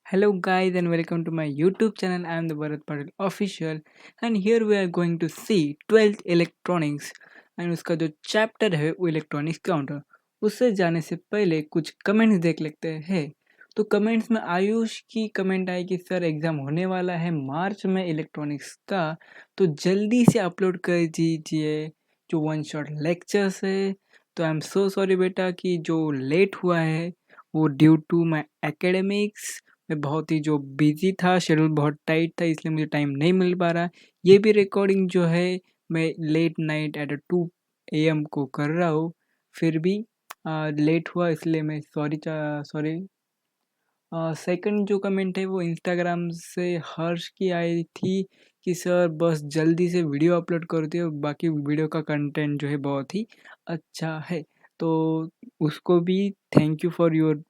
Hello guys and welcome to my YouTube channel. I am the Bharat Patel official and here we are going to see 12th electronics and उसका जो chapter है वो electronics counter. उससे जाने से पहले कुछ कमेंट्स देख लेते हैं। तो कमेंट्स में आयुष की कमेंट आई कि सर एग्ज़ाम होने वाला है मार्च में इलेक्ट्रॉनिक्स का, तो जल्दी से अपलोड कर दीजिए जो वन शॉट लेक्चर्स है। तो आई एम सो सॉरी बेटा कि जो लेट हुआ है वो ड्यू टू माई एकेडमिक्स। मैं बहुत ही जो बिज़ी था, शेड्यूल बहुत टाइट था, इसलिए मुझे टाइम नहीं मिल पा रहा। ये भी रिकॉर्डिंग जो है मैं लेट नाइट एट 2 AM को कर रहा हूँ, फिर भी लेट हुआ इसलिए मैं सॉरी। सेकंड जो कमेंट है वो इंस्टाग्राम से हर्ष की आई थी कि सर बस जल्दी से वीडियो अपलोड कर दियो, बाकी वीडियो का कंटेंट जो है बहुत ही अच्छा है। तो उसको भी thank you for your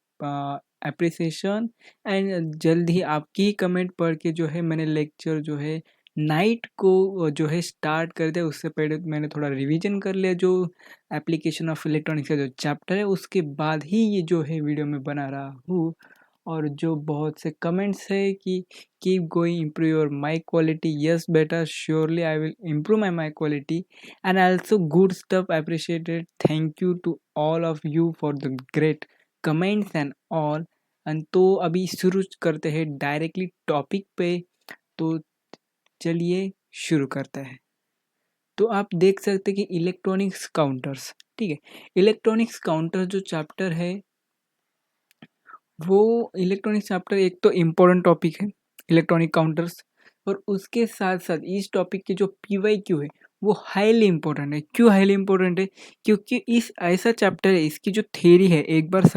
appreciation and जल्द ही आपकी ही कमेंट पढ़ के जो है मैंने लेक्चर जो है नाइट को जो है स्टार्ट कर दिया। उससे पहले मैंने थोड़ा रिवीजन कर लिया जो एप्लीकेशन ऑफ इलेक्ट्रॉनिक्स का जो चैप्टर है, उसके बाद ही ये जो है वीडियो में बना रहा हूँ। और जो बहुत से कमेंट्स है कि keep going improve your mic quality. Yes बेटा, surely I will improve my mic quality and also good stuff appreciated. Thank you to all of you for the great comments and all. And तो अभी शुरू करते हैं directly topic पे। तो चलिए शुरू करते हैं। तो आप देख सकते हैं कि इलेक्ट्रॉनिक्स काउंटर्स, ठीक है। इलेक्ट्रॉनिक्स काउंटर जो चैप्टर है वो इलेक्ट्रॉनिक्स चैप्टर एक तो इम्पोर्टेंट टॉपिक है इलेक्ट्रॉनिक काउंटर्स, और उसके साथ साथ इस टॉपिक के जो PYQ है वो हाईली इम्पोर्टेंट है। क्यों हाईली इम्पोर्टेंट है? क्योंकि इस ऐसा चैप्टर है, इसकी जो थ्योरी है एक बार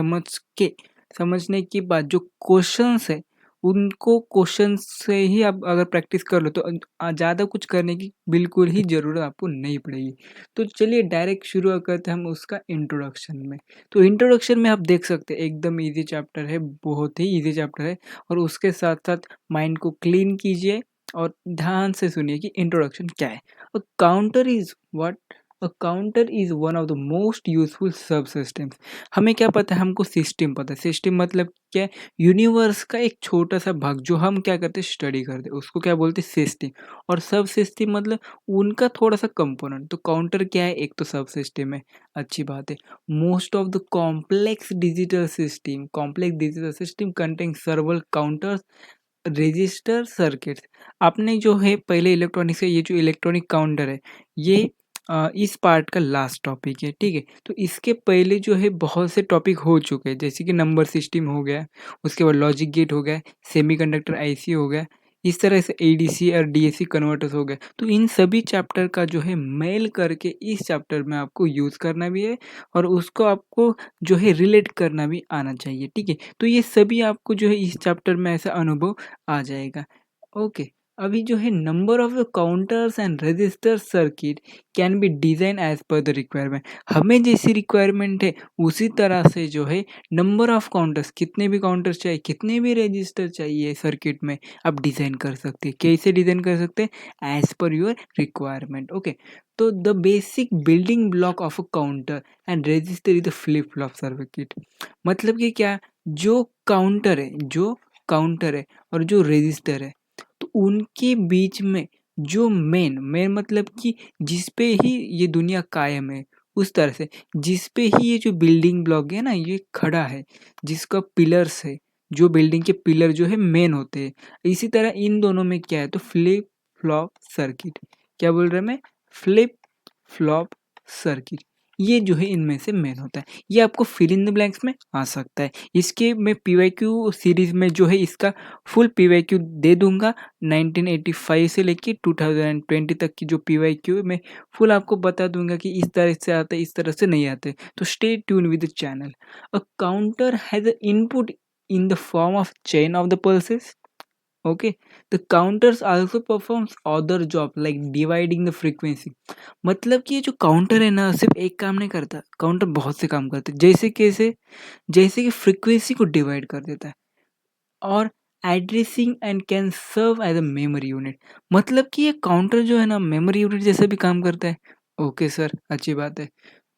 समझने के बाद जो क्वेश्चंस है उनको क्वेश्चन से ही आप अगर प्रैक्टिस कर लो तो ज़्यादा कुछ करने की बिल्कुल ही ज़रूरत आपको नहीं पड़ेगी। तो चलिए डायरेक्ट शुरू करते हैं हम उसका इंट्रोडक्शन में। तो इंट्रोडक्शन में आप देख सकते हैं एकदम इजी चैप्टर है, बहुत ही इजी चैप्टर है। और उसके साथ साथ माइंड को क्लीन कीजिए और ध्यान से सुनिए कि इंट्रोडक्शन क्या है। अ counter is what? A counter is one of the most useful सब सिस्टम्स। हमें क्या पता है? हमको सिस्टम पता है। सिस्टम मतलब क्या है? यूनिवर्स का एक छोटा सा भाग जो हम क्या करते हैं, स्टडी करते हैं, उसको क्या बोलते हैं? सिस्टम। और सब सिस्टम मतलब उनका थोड़ा सा कंपोनेंट। तो काउंटर क्या है? एक तो सब सिस्टम है, अच्छी बात है। Most of the complex digital system contain several counters, register circuits. आपने जो है पहले इलेक्ट्रॉनिक्स से ये जो इलेक्ट्रॉनिक काउंटर है ये इस पार्ट का लास्ट टॉपिक है, ठीक है। तो इसके पहले जो है बहुत से टॉपिक हो चुके हैं, जैसे कि नंबर सिस्टम हो गया, उसके बाद लॉजिक गेट हो गया, सेमीकंडक्टर IC हो गया, इस तरह से ADC और DAC कन्वर्टर्स हो गए। तो इन सभी चैप्टर का जो है मेल करके इस चैप्टर में आपको यूज़ करना भी है और उसको आपको जो है रिलेट करना भी आना चाहिए, ठीक है। तो ये सभी आपको जो है इस चैप्टर में ऐसा अनुभव आ जाएगा। ओके, अभी जो है number of the counters and register circuit can be design as per the requirement. हमें जैसी रिक्वायरमेंट है उसी तरह से जो है नंबर ऑफ काउंटर्स, कितने भी काउंटर्स चाहिए, कितने भी रजिस्टर चाहिए सर्किट में, आप डिज़ाइन कर सकते हैं। कैसे डिज़ाइन कर सकते हैं? एज पर योर रिक्वायरमेंट। ओके, तो the basic building block of a counter and register is the flip flop circuit. मतलब कि क्या? जो काउंटर है और जो रजिस्टर है, तो उनके बीच में जो मेन मतलब कि जिस पे ही ये दुनिया कायम है, उस तरह से जिस पे ही ये जो बिल्डिंग ब्लॉक है ना ये खड़ा है, जिसका पिलर्स है, जो बिल्डिंग के पिलर जो है मेन होते हैं, इसी तरह इन दोनों में क्या है? तो फ्लिप फ्लॉप सर्किट। क्या बोल रहा मैं? फ्लिप फ्लॉप सर्किट, ये जो है इनमें से मेन होता है। ये आपको फिल इन द ब्लैंक्स में आ सकता है। इसके मैं PYQ सीरीज में जो है इसका फुल PYQ दे दूंगा। 1985 से लेके 2020 तक की जो PYQ मैं फुल आपको बता दूंगा कि इस तरह से आते इस तरह से नहीं आते। तो stay tune with the channel. A counter has a input in the form of chain of the pulses. Okay, the counters also performs other job like dividing the frequency। मतलब कि ये जो काउंटर है ना सिर्फ एक काम नहीं करता, काउंटर बहुत से काम करते हैं। जैसे कि फ्रीक्वेंसी को डिवाइड कर देता है और addressing and can serve as a memory unit. मतलब कि ये काउंटर जो है ना मेमोरी यूनिट जैसे भी काम करता है। ओके सर, अच्छी बात है।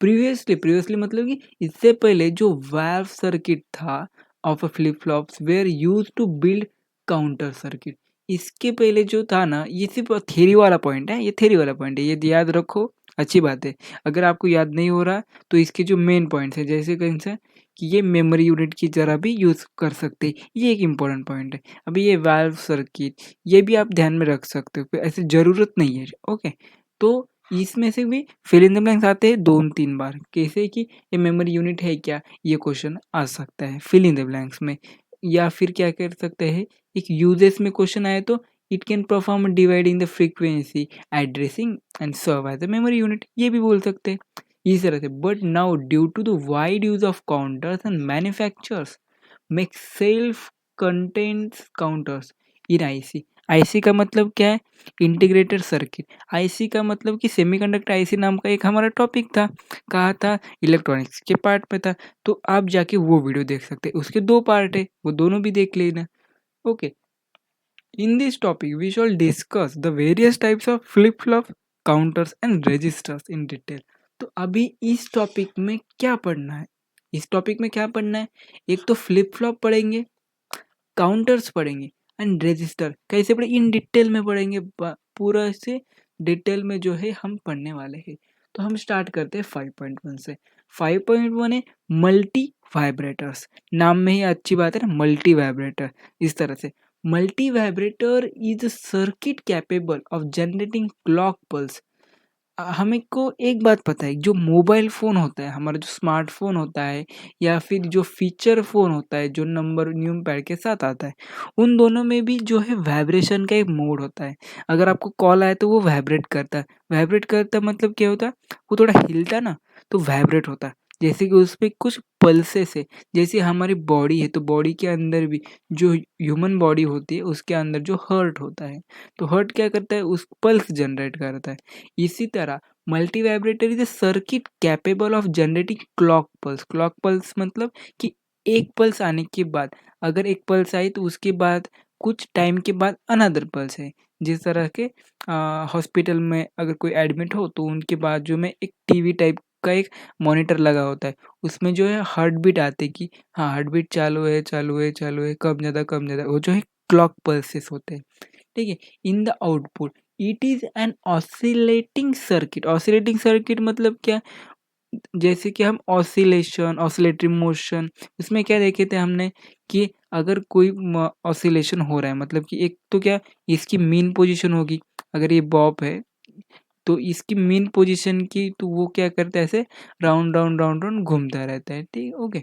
प्रीवियसली मतलब कि इससे पहले जो वाल्व सर्किट था of a flip flops were use to build counter circuit. इसके पहले जो था ना, ये सिर्फ थ्योरी वाला पॉइंट है, ये थ्योरी वाला पॉइंट है, ये याद रखो, अच्छी बात है। अगर आपको याद नहीं हो रहा तो इसके जो मेन पॉइंट्स है, जैसे कौन सा, कि ये मेमोरी यूनिट की तरह भी यूज़ कर सकते हैं, ये एक इम्पोर्टेंट पॉइंट है। अभी ये वाल्व सर्किट, ये भी आप ध्यान में रख सकते हो, ऐसे ज़रूरत नहीं है, ओके। तो इसमें से भी फिल इन द ब्लैंक्स आते हैं 2-3 बार, कैसे कि ये मेमोरी यूनिट है क्या, ये क्वेश्चन आ सकता है फिल इन द ब्लैंक्स में। या फिर क्या कर सकते हैं, एक यूजेस में क्वेश्चन आए तो it can perform dividing the frequency addressing and serve as a memory unit, ये भी बोल सकते हैं इस तरह से। But now due to the wide use of counters and manufacturers make self contents counters in IC. IC का मतलब क्या है, इंटीग्रेटेड सर्किट। आईसी का मतलब कि सेमीकंडक्टर आईसी नाम का एक हमारा टॉपिक था, कहा था इलेक्ट्रॉनिक्स के पार्ट में था, तो आप जाके वो वीडियो देख सकते हैं, उसके 2 पार्ट है, वो दोनों भी देख लेना, okay. In this topic, we shall discuss the various types of flip-flop, counters and registers in detail. तो अभी इस टॉपिक में क्या पढ़ना है, इस टॉपिक में क्या पढ़ना है, एक तो फ्लिप फ्लॉप पढ़ेंगे, काउंटर्स पढ़ेंगे एंड रजिस्टर कैसे पढ़े, इन डिटेल में पढ़ेंगे, पूरा से डिटेल में जो है हम पढ़ने वाले हैं। तो हम स्टार्ट करते हैं 5.1 से। 5.1 है मल्टी वाइब्रेटर्स, नाम में ही अच्छी बात है ना, मल्टी वाइब्रेटर। इस तरह से multi vibrator is circuit capable of generating clock pulse. हमें को एक बात पता है, जो मोबाइल फ़ोन होता है, हमारा जो स्मार्टफ़ोन होता है या फिर जो फीचर फ़ोन होता है जो नंबर न्यूम पैड के साथ आता है, उन दोनों में भी जो है वाइब्रेशन का एक मोड होता है। अगर आपको कॉल आए तो वो वाइब्रेट करता है, वाइब्रेट करता मतलब क्या होता है, वो थोड़ा हिलता है ना, तो वाइब्रेट होता है। जैसे कि उसपे कुछ पल्सेस है, जैसे हमारी बॉडी है तो बॉडी के अंदर भी जो ह्यूमन बॉडी होती है उसके अंदर जो हर्ट होता है, तो हर्ट क्या करता है, उस पल्स जनरेट करता है। इसी तरह multi vibrator is a circuit capable of generating clock pulse. Clock pulse मतलब कि एक पल्स आने के बाद, अगर एक पल्स आई तो उसके बाद कुछ टाइम के बाद अनदर पल्स है। जिस तरह के हॉस्पिटल में अगर कोई एडमिट हो तो उनके बाद जो में एक टीवी टाइप का एक मॉनिटर लगा होता है, उसमें जो है हार्ट बीट आते कि हाँ हार्ट बीट चालू है चालू है चालू है, कब ज़्यादा, वो जो है क्लॉक पल्सेस होते हैं, ठीक है। In the output it is an oscillating circuit. Oscillating circuit मतलब क्या, जैसे कि हम ऑसिलेशन, ऑसिलेटरी मोशन, इसमें क्या देखे थे हमने कि अगर कोई ऑसिलेशन हो रहा है मतलब कि एक तो क्या, इसकी मीन पोजीशन होगी, अगर ये बॉब है तो इसकी मीन पोजीशन की, तो वो क्या करता है, ऐसे राउंड राउंड राउंड राउंड घूमता रहता है, ठीक, ओके,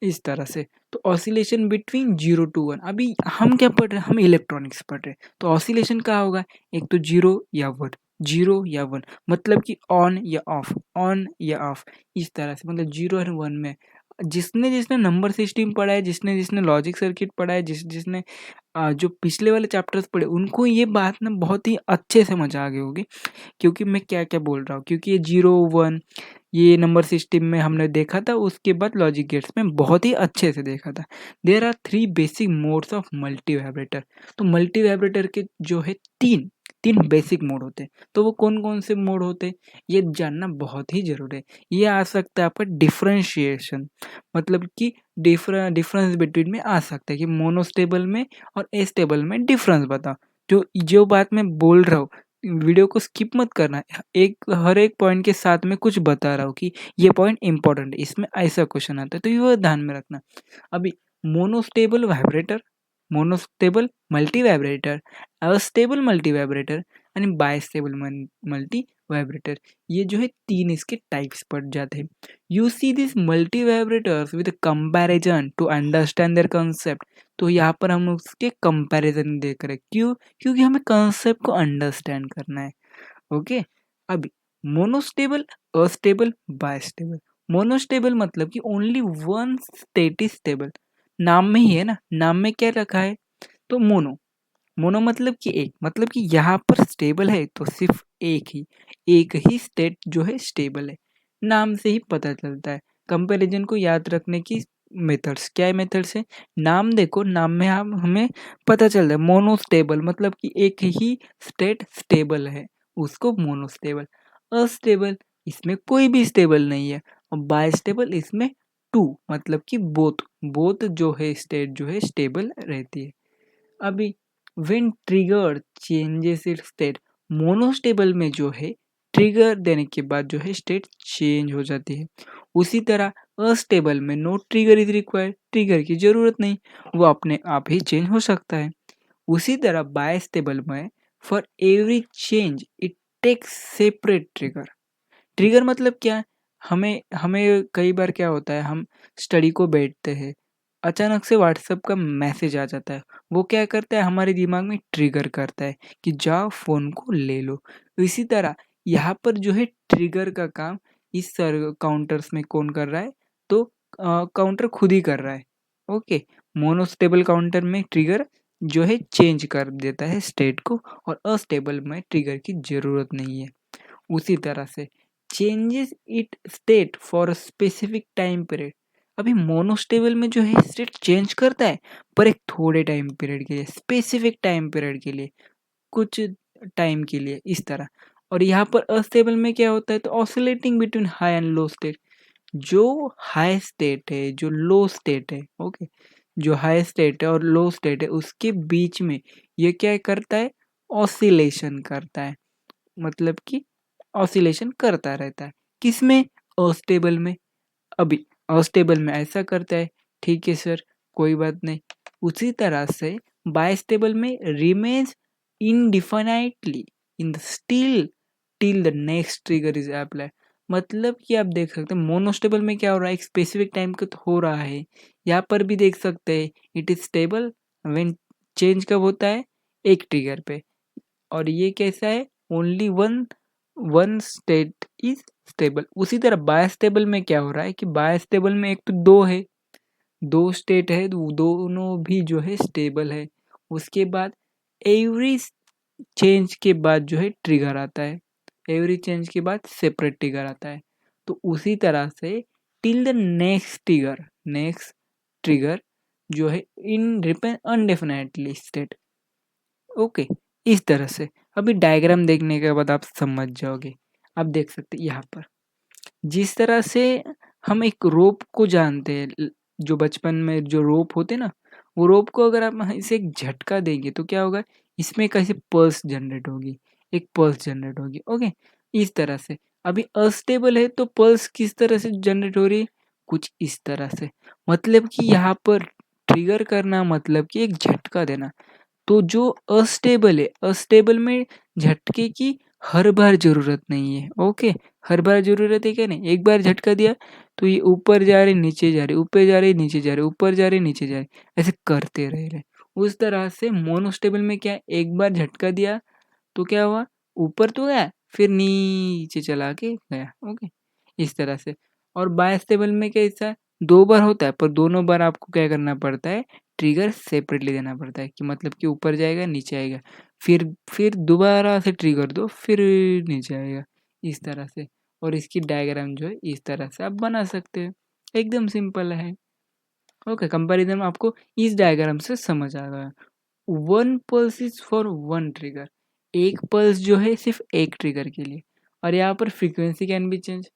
इस तरह से। तो ऑसिलेशन बिटवीन 0 to 1, अभी हम क्या पढ़ रहे हैं, हम इलेक्ट्रॉनिक्स पढ़ रहे हैं, तो ऑसिलेशन कहाँ होगा, एक तो 0 या 1, 0 या 1 मतलब कि ऑन या ऑफ, ऑन या ऑफ, इस तरह से, मतलब 0 और 1 में। जिसने जिसने नंबर सिस्टम पढ़ा है, जिसने जिसने लॉजिक सर्किट पढ़ा है, जिसने जो पिछले वाले चैप्टर्स पढ़े, उनको ये बात ना बहुत ही अच्छे से समझ आ गई होगी, क्योंकि मैं क्या-क्या बोल रहा हूँ, क्योंकि ये 0, 1 ये नंबर सिस्टम में हमने देखा था, उसके बाद लॉजिक गेट्स में बहुत ही अच्छे से देखा था। There are 3 basic modes of multivibrator. तो मल्टी वाइब्रेटर के जो है 3 बेसिक मोड होते हैं। तो वो कौन-कौन से मोड होते हैं, ये जानना बहुत ही ज़रूरी है। ये आ सकता है आपका डिफरेंशिएशन, मतलब कि डिफरेंस बिटवीन में आ सकता है कि मोनोस्टेबल में और एस्टेबल में डिफरेंस बताओ। जो बात मैं बोल रहा हूँ, वीडियो को स्किप मत करना, हर एक पॉइंट के साथ में कुछ बता रहा हूँ कि ये पॉइंट इंपॉर्टेंट है, इसमें ऐसा क्वेश्चन आता है, तो ये ध्यान में रखना। अभी monostable vibrator, monostable multivibrator, astable multivibrator and bistable multivibrator, ये जो है 3 इसके टाइप्स पड़ जाते हैं। You see this multivibrators with comparison to understand their concept. तो यहाँ पर हम उसके कंपैरिजन देख रहे हैं, क्यों, क्योंकि हमें कंसेप्ट को अंडरस्टैंड करना है, ओके। अभी मोनोस्टेबल, अस्टेबल, बायस्टेबल। मोनोस्टेबल मतलब कि only one state is stable, नाम में ही है ना, नाम में क्या रखा है, तो मोनो, मोनो मतलब कि एक, मतलब कि यहाँ पर स्टेबल है तो सिर्फ एक ही स्टेट जो है स्टेबल है, नाम से ही पता चलता है। कंपैरिजन को याद रखने की मेथड्स, क्या है मेथड्स है, नाम देखो, नाम में हम हमें पता चल रहा है, मोनोस्टेबल मतलब कि एक ही स्टेट स्टेबल है, उसको मोनोस्टेबल। अस्टेबल, इसमें कोई भी स्टेबल नहीं है, और बायस्टेबल, इसमें टू मतलब कि बोथ जो है स्टेट जो है स्टेबल रहती है। अभी when trigger changes it's state, monostable में जो है ट्रिगर देने के बाद जो है स्टेट चेंज हो जाती है। उसी तरह अस्टेबल में know trigger is required, trigger की जरूरत नहीं, वो अपने आप ही चेंज हो सकता है। उसी तरह बायस्टेबल में for every change it takes separate trigger. Trigger मतलब क्या है? हमें हमें कई बार क्या होता है, हम स्टडी को बैठते हैं, अचानक से व्हाट्सएप का मैसेज आ जाता है, वो क्या करता है हमारे दिमाग में ट्रिगर करता है कि जाओ फ़ोन को ले लो। इसी तरह यहाँ पर जो है ट्रिगर का काम इस काउंटर्स में कौन कर रहा है, तो काउंटर खुद ही कर रहा है। ओके, मोनोस्टेबल काउंटर में ट्रिगर जो है चेंज कर देता है स्टेट को, और अस्टेबल में ट्रिगर की ज़रूरत नहीं है। उसी तरह से changes it state for a specific time period. अभी मोनोस्टेबल में जो है स्टेट चेंज करता है पर एक थोड़े टाइम पीरियड के लिए, स्पेसिफिक टाइम पीरियड के लिए, कुछ टाइम के लिए, इस तरह। और यहाँ पर अस्टेबल में क्या होता है, तो oscillating between high and low state. जो हाई स्टेट है, जो लो स्टेट है, ओके, जो हाई स्टेट है और लो स्टेट है उसके बीच में ये क्या करता है, ऑसिलेशन करता है, मतलब कि ऑसिलेशन करता रहता है। किसमें? अस्टेबल में। अभी अस्टेबल में ऐसा करता है, ठीक है सर, कोई बात नहीं। उसी तरह से बायस्टेबल में remains indefinitely in the still till the next trigger is apply. मतलब कि आप देख सकते हैं मोनोस्टेबल में क्या हो रहा है, एक स्पेसिफिक टाइम का तो हो रहा है। यहाँ पर भी देख सकते हैं it is stable when change कब होता है, एक ट्रिगर पे। और ये कैसा है, only one state is stable. उसी तरह बायस्टेबल में क्या हो रहा है कि बायस्टेबल में एक तो दो है, दो स्टेट है, दोनों भी जो है स्टेबल है। उसके बाद एवरी चेंज के बाद जो है ट्रिगर आता है, एवरी चेंज के बाद सेपरेट ट्रिगर आता है। तो उसी तरह से टिल द नेक्स्ट ट्रिगर जो है इन अनडेफिनेटली स्टेट। ओके, इस तरह से। अभी डायग्राम देखने के बाद आप समझ जाओगे। आप देख सकते हैं यहाँ पर जिस तरह से हम एक रोप को जानते हैं, जो बचपन में जो रोप होते ना, वो रोप को अगर आप इसे एक झटका देंगे तो क्या होगा, इसमें कैसे पल्स जनरेट होगी, एक पल्स जनरेट होगी। ओके, इस तरह से। अभी अस्टेबल है तो पल्स किस तरह से जनरेट हो रही है, कुछ इस तरह से। मतलब कि यहाँ पर ट्रिगर करना मतलब कि एक झटका देना। तो जो अस्टेबल है, अस्टेबल में झटके की हर बार ज़रूरत नहीं है। ओके, हर बार ज़रूरत है क्या नहीं, एक बार झटका दिया तो ये ऊपर जा रहे नीचे जा रहे, ऊपर जा रहे नीचे जा रहे, ऊपर जा रहे नीचे जा रहे, ऐसे करते रह रहे। उस तरह से मोनोस्टेबल में क्या है, एक बार झटका दिया तो क्या हुआ, ऊपर तो गया फिर नीचे चला के गया। ओके, इस तरह से। और बायस्टेबल में कैसा है, दो बार होता है पर दोनों बार आपको क्या करना पड़ता है, ट्रिगर सेपरेटली देना पड़ता है, कि मतलब कि ऊपर जाएगा नीचे आएगा, फिर दोबारा से ट्रिगर दो फिर नीचे आएगा, इस तरह से। और इसकी डायग्राम जो है इस तरह से आप बना सकते हो, एकदम सिंपल है। ओके, कंपैरिजन आपको इस डायग्राम से समझ आ गया। One pulse is for one trigger, एक पल्स जो है सिर्फ एक ट्रिगर के लिए। और यहाँ पर frequency can be change.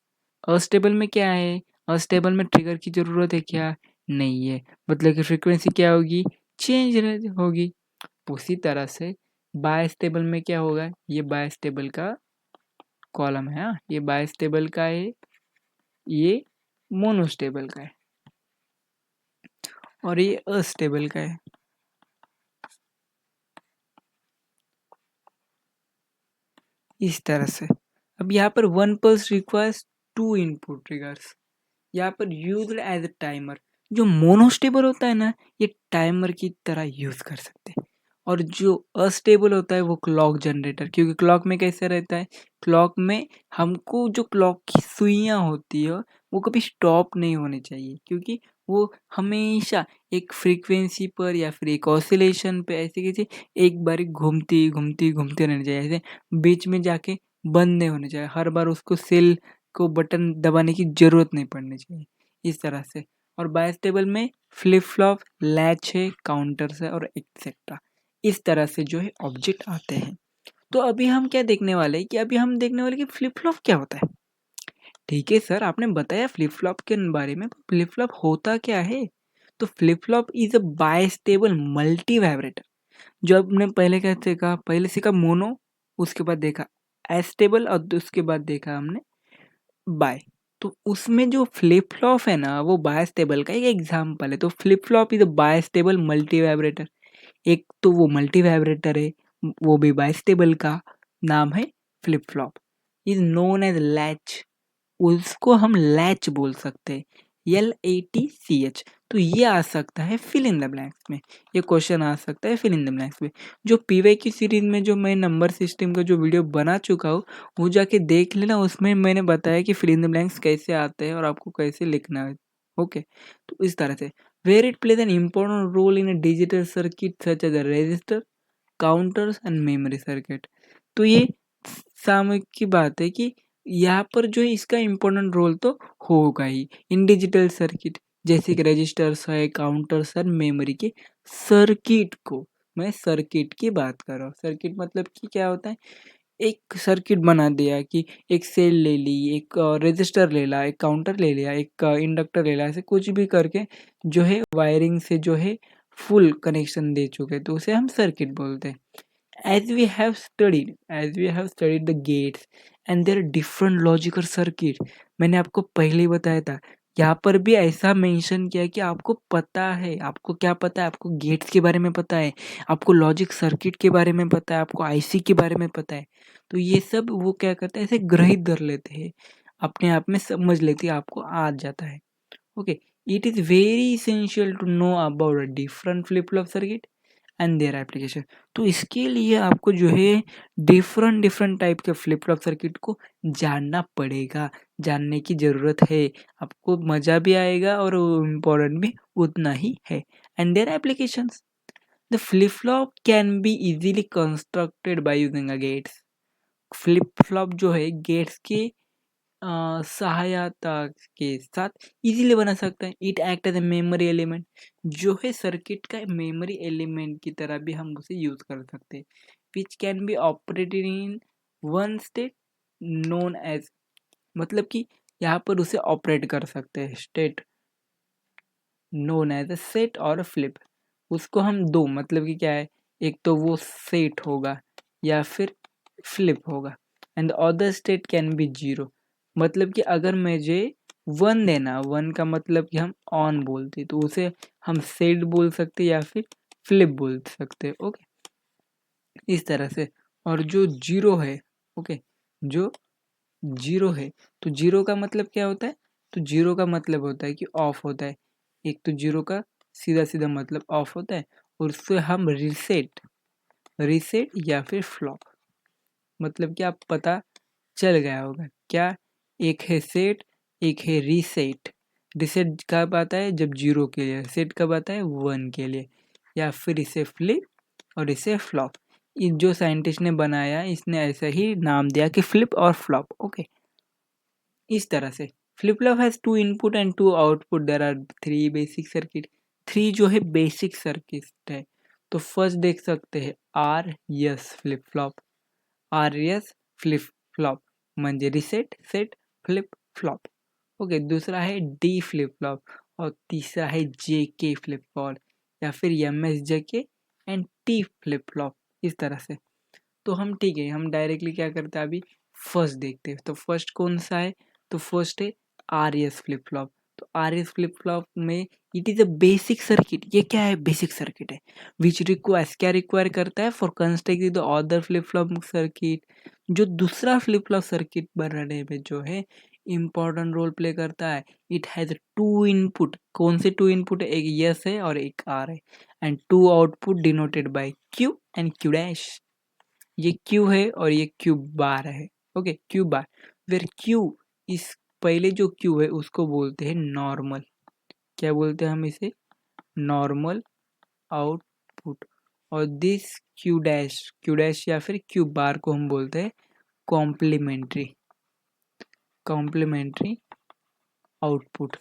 Astable में क्या है, अस्टेबल में ट्रिगर की ज़रूरत है क्या, नहीं है, मतलब कि फ्रीक्वेंसी क्या होगी, चेंज होगी। उसी तरह से बायस्टेबल में क्या होगा, ये बायस्टेबल का कॉलम है, हाँ, ये बायस्टेबल का है, ये मोनोस्टेबल का है, और ये अस्टेबल का है। इस तरह से। अब यहाँ पर one pulse requires two input triggers, यहाँ पर यूज्ड एज अ टाइमर। जो मोनोस्टेबल होता है ना, ये टाइमर की तरह यूज कर सकते हैं। और जो अस्टेबल होता है वो क्लॉक जनरेटर, क्योंकि क्लॉक में कैसा रहता है, क्लॉक में हमको जो क्लॉक की सुइयाँ होती है वो कभी स्टॉप नहीं होनी चाहिए, क्योंकि वो हमेशा एक फ्रीक्वेंसी पर या फिर एक ऑसिलेशन पे ऐसे कैसे एक बार घूमती घूमती घूमती रहनी चाहिए, ऐसे बीच में जाके बंद नहीं होने चाहिए, हर बार उसको सेल को बटन दबाने की ज़रूरत नहीं पड़नी चाहिए, इस तरह से। और बायस्टेबल में फ्लिप फ्लॉप, लैच है, काउंटर्स है और एक्सेट्रा, इस तरह से जो है ऑब्जेक्ट आते हैं। तो अभी हम क्या देखने वाले हैं कि अभी हम देखने वाले कि फ्लिप फ्लॉप क्या होता है। ठीक है सर, आपने बताया फ्लिप फ्लॉप के बारे में, फ्लिप फ्लॉप होता क्या है? तो flip flop is a bistable multi vibrator. जो आपने पहले कैसे कहा, पहले सीखा मोनो, उसके बाद देखा एस्टेबल और उसके बाद देखा हमने बाय। तो उसमें जो फ्लिप फ्लॉप है ना, वो बायस्टेबल का एक एग्जाम्पल है। तो flip flop is a bistable multi vibrator. एक तो वो मल्टी वाइब्रेटर है, वो भी बायस्टेबल का नाम है flip flop. Is known as latch, उसको हम लैच बोल सकते हैं, LATCH। तो ये आ सकता है फिल इन द ब्लैंक्स में, ये क्वेश्चन आ सकता है फिल इन द ब्लैंक्स में। जो पीवाई की सीरीज में जो मैं नंबर सिस्टम का जो वीडियो बना चुका हूँ, वो जाके देख लेना, उसमें मैंने बताया कि फिल इन द ब्लैंक्स कैसे आते हैं और आपको कैसे लिखना है। ओके, तो इस तरह से where it plays an important role in a digital circuit such as a register, counters and memory circuit. तो ये सामयिक की बात है कि यहाँ पर जो है इसका इम्पोर्टेंट रोल तो होगा ही इन डिजिटल सर्किट, जैसे कि रजिस्टर्स है, काउंटर्स है, मेमोरी के सर्किट को। मैं सर्किट की बात कर रहा हूँ। सर्किट मतलब कि क्या होता है, एक सर्किट बना दिया कि एक सेल ले ली, एक रजिस्टर ले ला, एक काउंटर ले लिया, एक इंडक्टर ले लिया, ऐसे कुछ भी करके जो है वायरिंग से जो है फुल कनेक्शन दे चुके, तो उसे हम सर्किट बोलते हैं। as we have studied the gates and their different logical circuit, मैंने आपको पहले ही बताया था, यहाँ पर भी ऐसा मेंशन किया कि आपको पता है, आपको क्या पता है, आपको गेट्स के बारे में पता है, आपको लॉजिक सर्किट के बारे में पता है, आपको आईसी के बारे में पता है। तो ये सब वो क्या करते हैं, ऐसे ग्रहित धर लेते हैं, अपने आप में समझ लेते हैं, आपको आ जाता है। Okay, it is very essential to know about different flip flop circuit and their application. तो इसके लिए आपको जो है डिफरेंट डिफरेंट टाइप के फ्लिप फ्लॉप सर्किट को जानना पड़ेगा, जानने की ज़रूरत है। आपको मज़ा भी आएगा और इम्पोर्टेंट भी उतना ही है। And their applications, the flip flop can be easily constructed by using a gates. Flip flop जो है गेट्स के सहायता के साथ इजीली बना सकता है। It act as a memory element, जो है सर्किट का मेमोरी एलिमेंट की तरह भी हम उसे यूज कर सकते हैं। Which can be operated in one state known as, मतलब कि यहाँ पर उसे ऑपरेट कर सकते हैं state known as a set और फ्लिप। उसको हम दो, मतलब कि क्या है, एक तो वो सेट होगा या फिर फ्लिप होगा, and other state can be zero. मतलब कि अगर मुझे वन देना, वन का मतलब कि हम ऑन बोलते, तो उसे हम सेट बोल सकते या फिर फ्लिप बोल सकते। ओके, इस तरह से। और जो जीरो है, ओके, जो जीरो है, तो जीरो का मतलब क्या होता है, तो जीरो का मतलब होता है कि ऑफ होता है। एक तो जीरो का सीधा सीधा मतलब ऑफ होता है, और उससे हम रीसेट, रीसेट या फिर फ्लॉप, मतलब कि आप पता चल गया होगा क्या, एक है सेट, एक है रीसेट। रीसेट कब आता है, जब जीरो के लिए, सेट कब आता है, वन के लिए, या फिर इसे फ्लिप और इसे फ्लॉप। जो साइंटिस्ट ने बनाया इसने ऐसा ही नाम दिया कि फ्लिप और फ्लॉप। ओके, इस तरह से flip flop has two input and two output, there are three basic circuit. Three जो है बेसिक सर्किट है। तो फर्स्ट देख सकते हैं R S flip flop, R S flip flop म्हणजे reset set flip flop. Okay, दूसरा है डी फ्लिप फ्लॉप, और तीसरा है जे के फ्लिप फ्लॉप, या फिर एम एस जे के एंड टी फ्लिप फ्लॉप, इस तरह से। तो हम ठीक है, हम डायरेक्टली क्या करते हैं, अभी फर्स्ट देखते हैं। तो फर्स्ट कौन सा है, तो फर्स्ट है आर एस फ्लिप फ्लॉप। तो आर एस फ्लिप फ्लॉप में it is a basic circuit. ये क्या है, बेसिक सर्किट है, विच रिक्वायर्स, क्या रिक्वायर करता है, for constructing the other flip flop circuit. जो दूसरा फ्लिप फ्लॉप सर्किट बनाने में जो है इम्पॉर्टेंट रोल प्ले करता है। इट हैज़ टू इनपुट, कौन से टू इनपुट है, एक यस है और एक आर है, and two output denoted by Q and Q dash. ये क्यू है और ये क्यू बार है। Okay, Q bar, where Q, इस पहले जो क्यू है उसको बोलते हैं नॉर्मल। क्या बोलते हैं हम इसे, नॉर्मल आउटपुट। और दिस क्यू डैश या फिर क्यू बार को हम बोलते हैं कॉम्प्लीमेंट्री, कॉम्प्लीमेंट्री आउटपुट।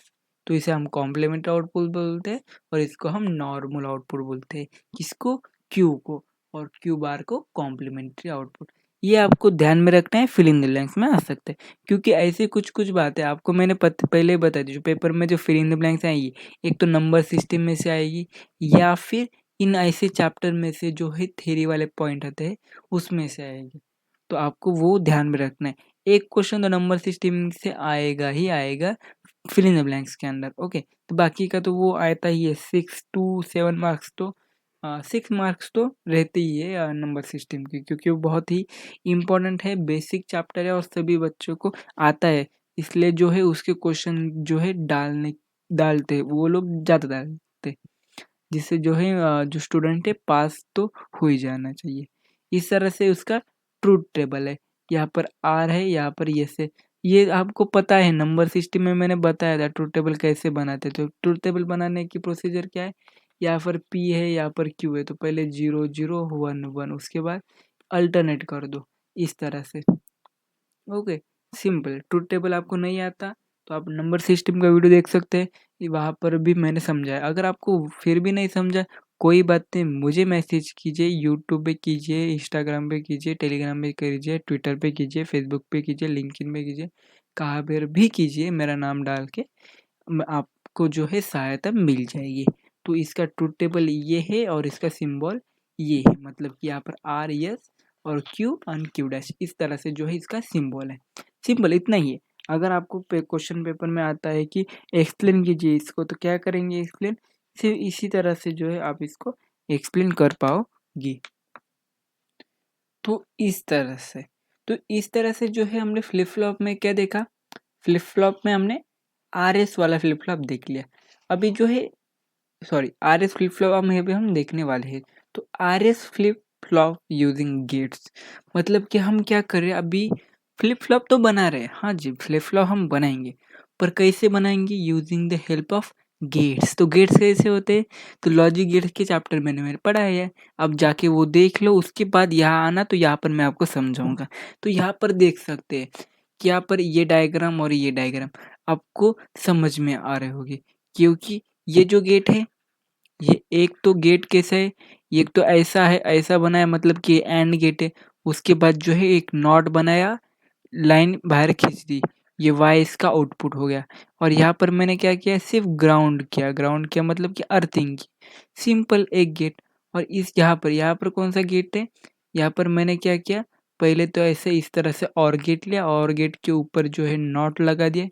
तो इसे हम कॉम्प्लीमेंट्री आउटपुट बोलते हैं, और इसको हम नॉर्मल आउटपुट बोलते हैं। किसको, क्यू को, और क्यू बार को कॉम्प्लीमेंट्री आउटपुट। ये आपको ध्यान में रखना है, फिल इन द ब्लैंक्स में आ सकता है, क्योंकि ऐसी कुछ-कुछ बातें आपको मैंने पहले ही बता दी, जो पेपर में जो फिल इन द ब्लैंक्स आएगी, एक तो नंबर सिस्टम में से आएगी या फिर इन ऐसे चैप्टर में से जो है थ्योरी वाले पॉइंट आते हैं, उसमें से आएगी। तो आपको वो ध्यान में रखना है। एक क्वेश्चन तो नंबर सिस्टम से आएगा ही आएगा फिल इन द ब्लैंक्स के अंदर, ओके। तो बाकी का तो वो आता ही है, 6 टू 7 मार्क्स तो 6 मार्क्स तो रहते ही है नंबर सिस्टम की, क्योंकि वो बहुत ही इम्पोर्टेंट है, बेसिक चैप्टर है और सभी बच्चों को आता है। इसलिए जो है उसके क्वेश्चन जो है डालते वो लोग ज़्यादा डालते, जिससे जो है जो स्टूडेंट है पास तो हो ही जाना चाहिए। इस तरह से उसका ट्रूथ टेबल है। यहाँ पर आर है, यहाँ पर यस है। ये आपको पता है, नंबर सिस्टम में मैंने बताया था ट्रूथ टेबल कैसे बनाते। तो ट्रूथ टेबल बनाने की प्रोसीजर क्या है, यहाँ पर पी है, यहाँ पर क्यू है, तो पहले 0 0 1 1 उसके बाद अल्टरनेट कर दो इस तरह से, ओके। सिंपल। ट्रूथ टेबल आपको नहीं आता तो आप नंबर सिस्टम का वीडियो देख सकते हैं, वहाँ पर भी मैंने समझाया। अगर आपको फिर भी नहीं समझा, कोई बात नहीं, मुझे मैसेज कीजिए, यूट्यूब पे कीजिए, इंस्टाग्राम पे कीजिए, टेलीग्राम पे कीजिए, ट्विटर पे कीजिए, फेसबुक पे कीजिए, लिंक्डइन पे कीजिए, कहाँ पर भी कीजिए, मेरा नाम डाल के आपको जो है सहायता मिल जाएगी। तो इसका ट्रूथ टेबल ये है और इसका सिंबल ये है, मतलब कि यहाँ पर आर एस और क्यू एंड क्यू डैश, इस तरह से जो है इसका सिंबल है। सिंपल इतना ही है। अगर आपको क्वेश्चन पेपर में आता है कि एक्सप्लेन कीजिए इसको, तो क्या करेंगे एक्सप्लेन, सिर्फ इसी तरह से जो है आप इसको एक्सप्लेन कर पाओगे। तो इस तरह से जो है हमने फ्लिप फ्लॉप में क्या देखा, फ्लिप फ्लॉप में हमने आर एस वाला फ्लिप फ्लॉप देख लिया। अभी जो है आर एस फ्लिप फ्लॉप में अभी हम देखने वाले हैं। तो R S flip flop using gates, मतलब कि हम क्या कर रहे हैं, अभी फ्लिप फ्लॉप तो बना रहे हैं, हाँ जी फ्लिप फ्लॉप हम बनाएंगे, पर कैसे बनाएंगे, using the help of gates. तो गेट्स कैसे होते हैं, तो लॉजिक गेट्स के चैप्टर मैंने पढ़ा है, अब जाके वो देख लो, उसके बाद यहाँ आना, तो यहाँ पर मैं आपको समझाऊंगा। तो यहाँ पर देख सकते हैं कि यहाँ पर ये डायग्राम और ये डायग्राम आपको समझ में आ रहे होंगे, क्योंकि ये जो गेट है, ये एक तो गेट कैसा है, एक तो ऐसा है, ऐसा बनाया, मतलब कि एंड गेट है। उसके बाद जो है एक नॉट बनाया, लाइन बाहर खींच दी, ये वाई इसका आउटपुट हो गया। और यहाँ पर मैंने क्या किया, सिर्फ ग्राउंड किया मतलब कि अर्थिंग की, सिंपल एक गेट। और इस यहाँ पर कौन सा गेट है, यहाँ पर मैंने क्या किया, पहले तो ऐसे इस तरह से और गेट लिया, और गेट के ऊपर जो है नॉट लगा दिया,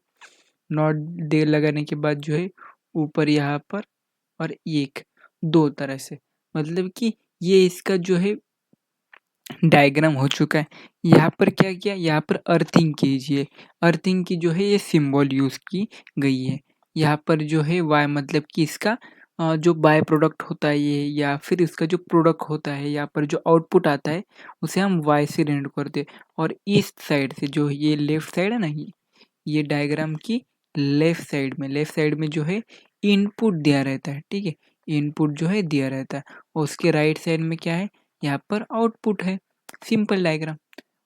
नॉट दे लगाने के बाद जो है ऊपर यहाँ पर और एक दो तरह से, मतलब कि ये इसका जो है डायग्राम हो चुका है। यहाँ पर क्या किया, यहाँ पर अर्थिंग कीजिए, अर्थिंग की जो है ये सिंबल यूज की गई है। यहाँ पर जो है वाई मतलब कि इसका जो बाय प्रोडक्ट होता है ये, या फिर इसका जो प्रोडक्ट होता है, यहाँ पर जो आउटपुट आता है उसे हम वाई से रेंड करते हैं। और इस साइड से जो ये लेफ्ट साइड है ना, ये डायग्राम की लेफ्ट साइड में जो है इनपुट दिया रहता है, ठीक है, इनपुट जो है दिया रहता है, और उसके राइट साइड में क्या है, यहाँ पर आउटपुट है, simple diagram,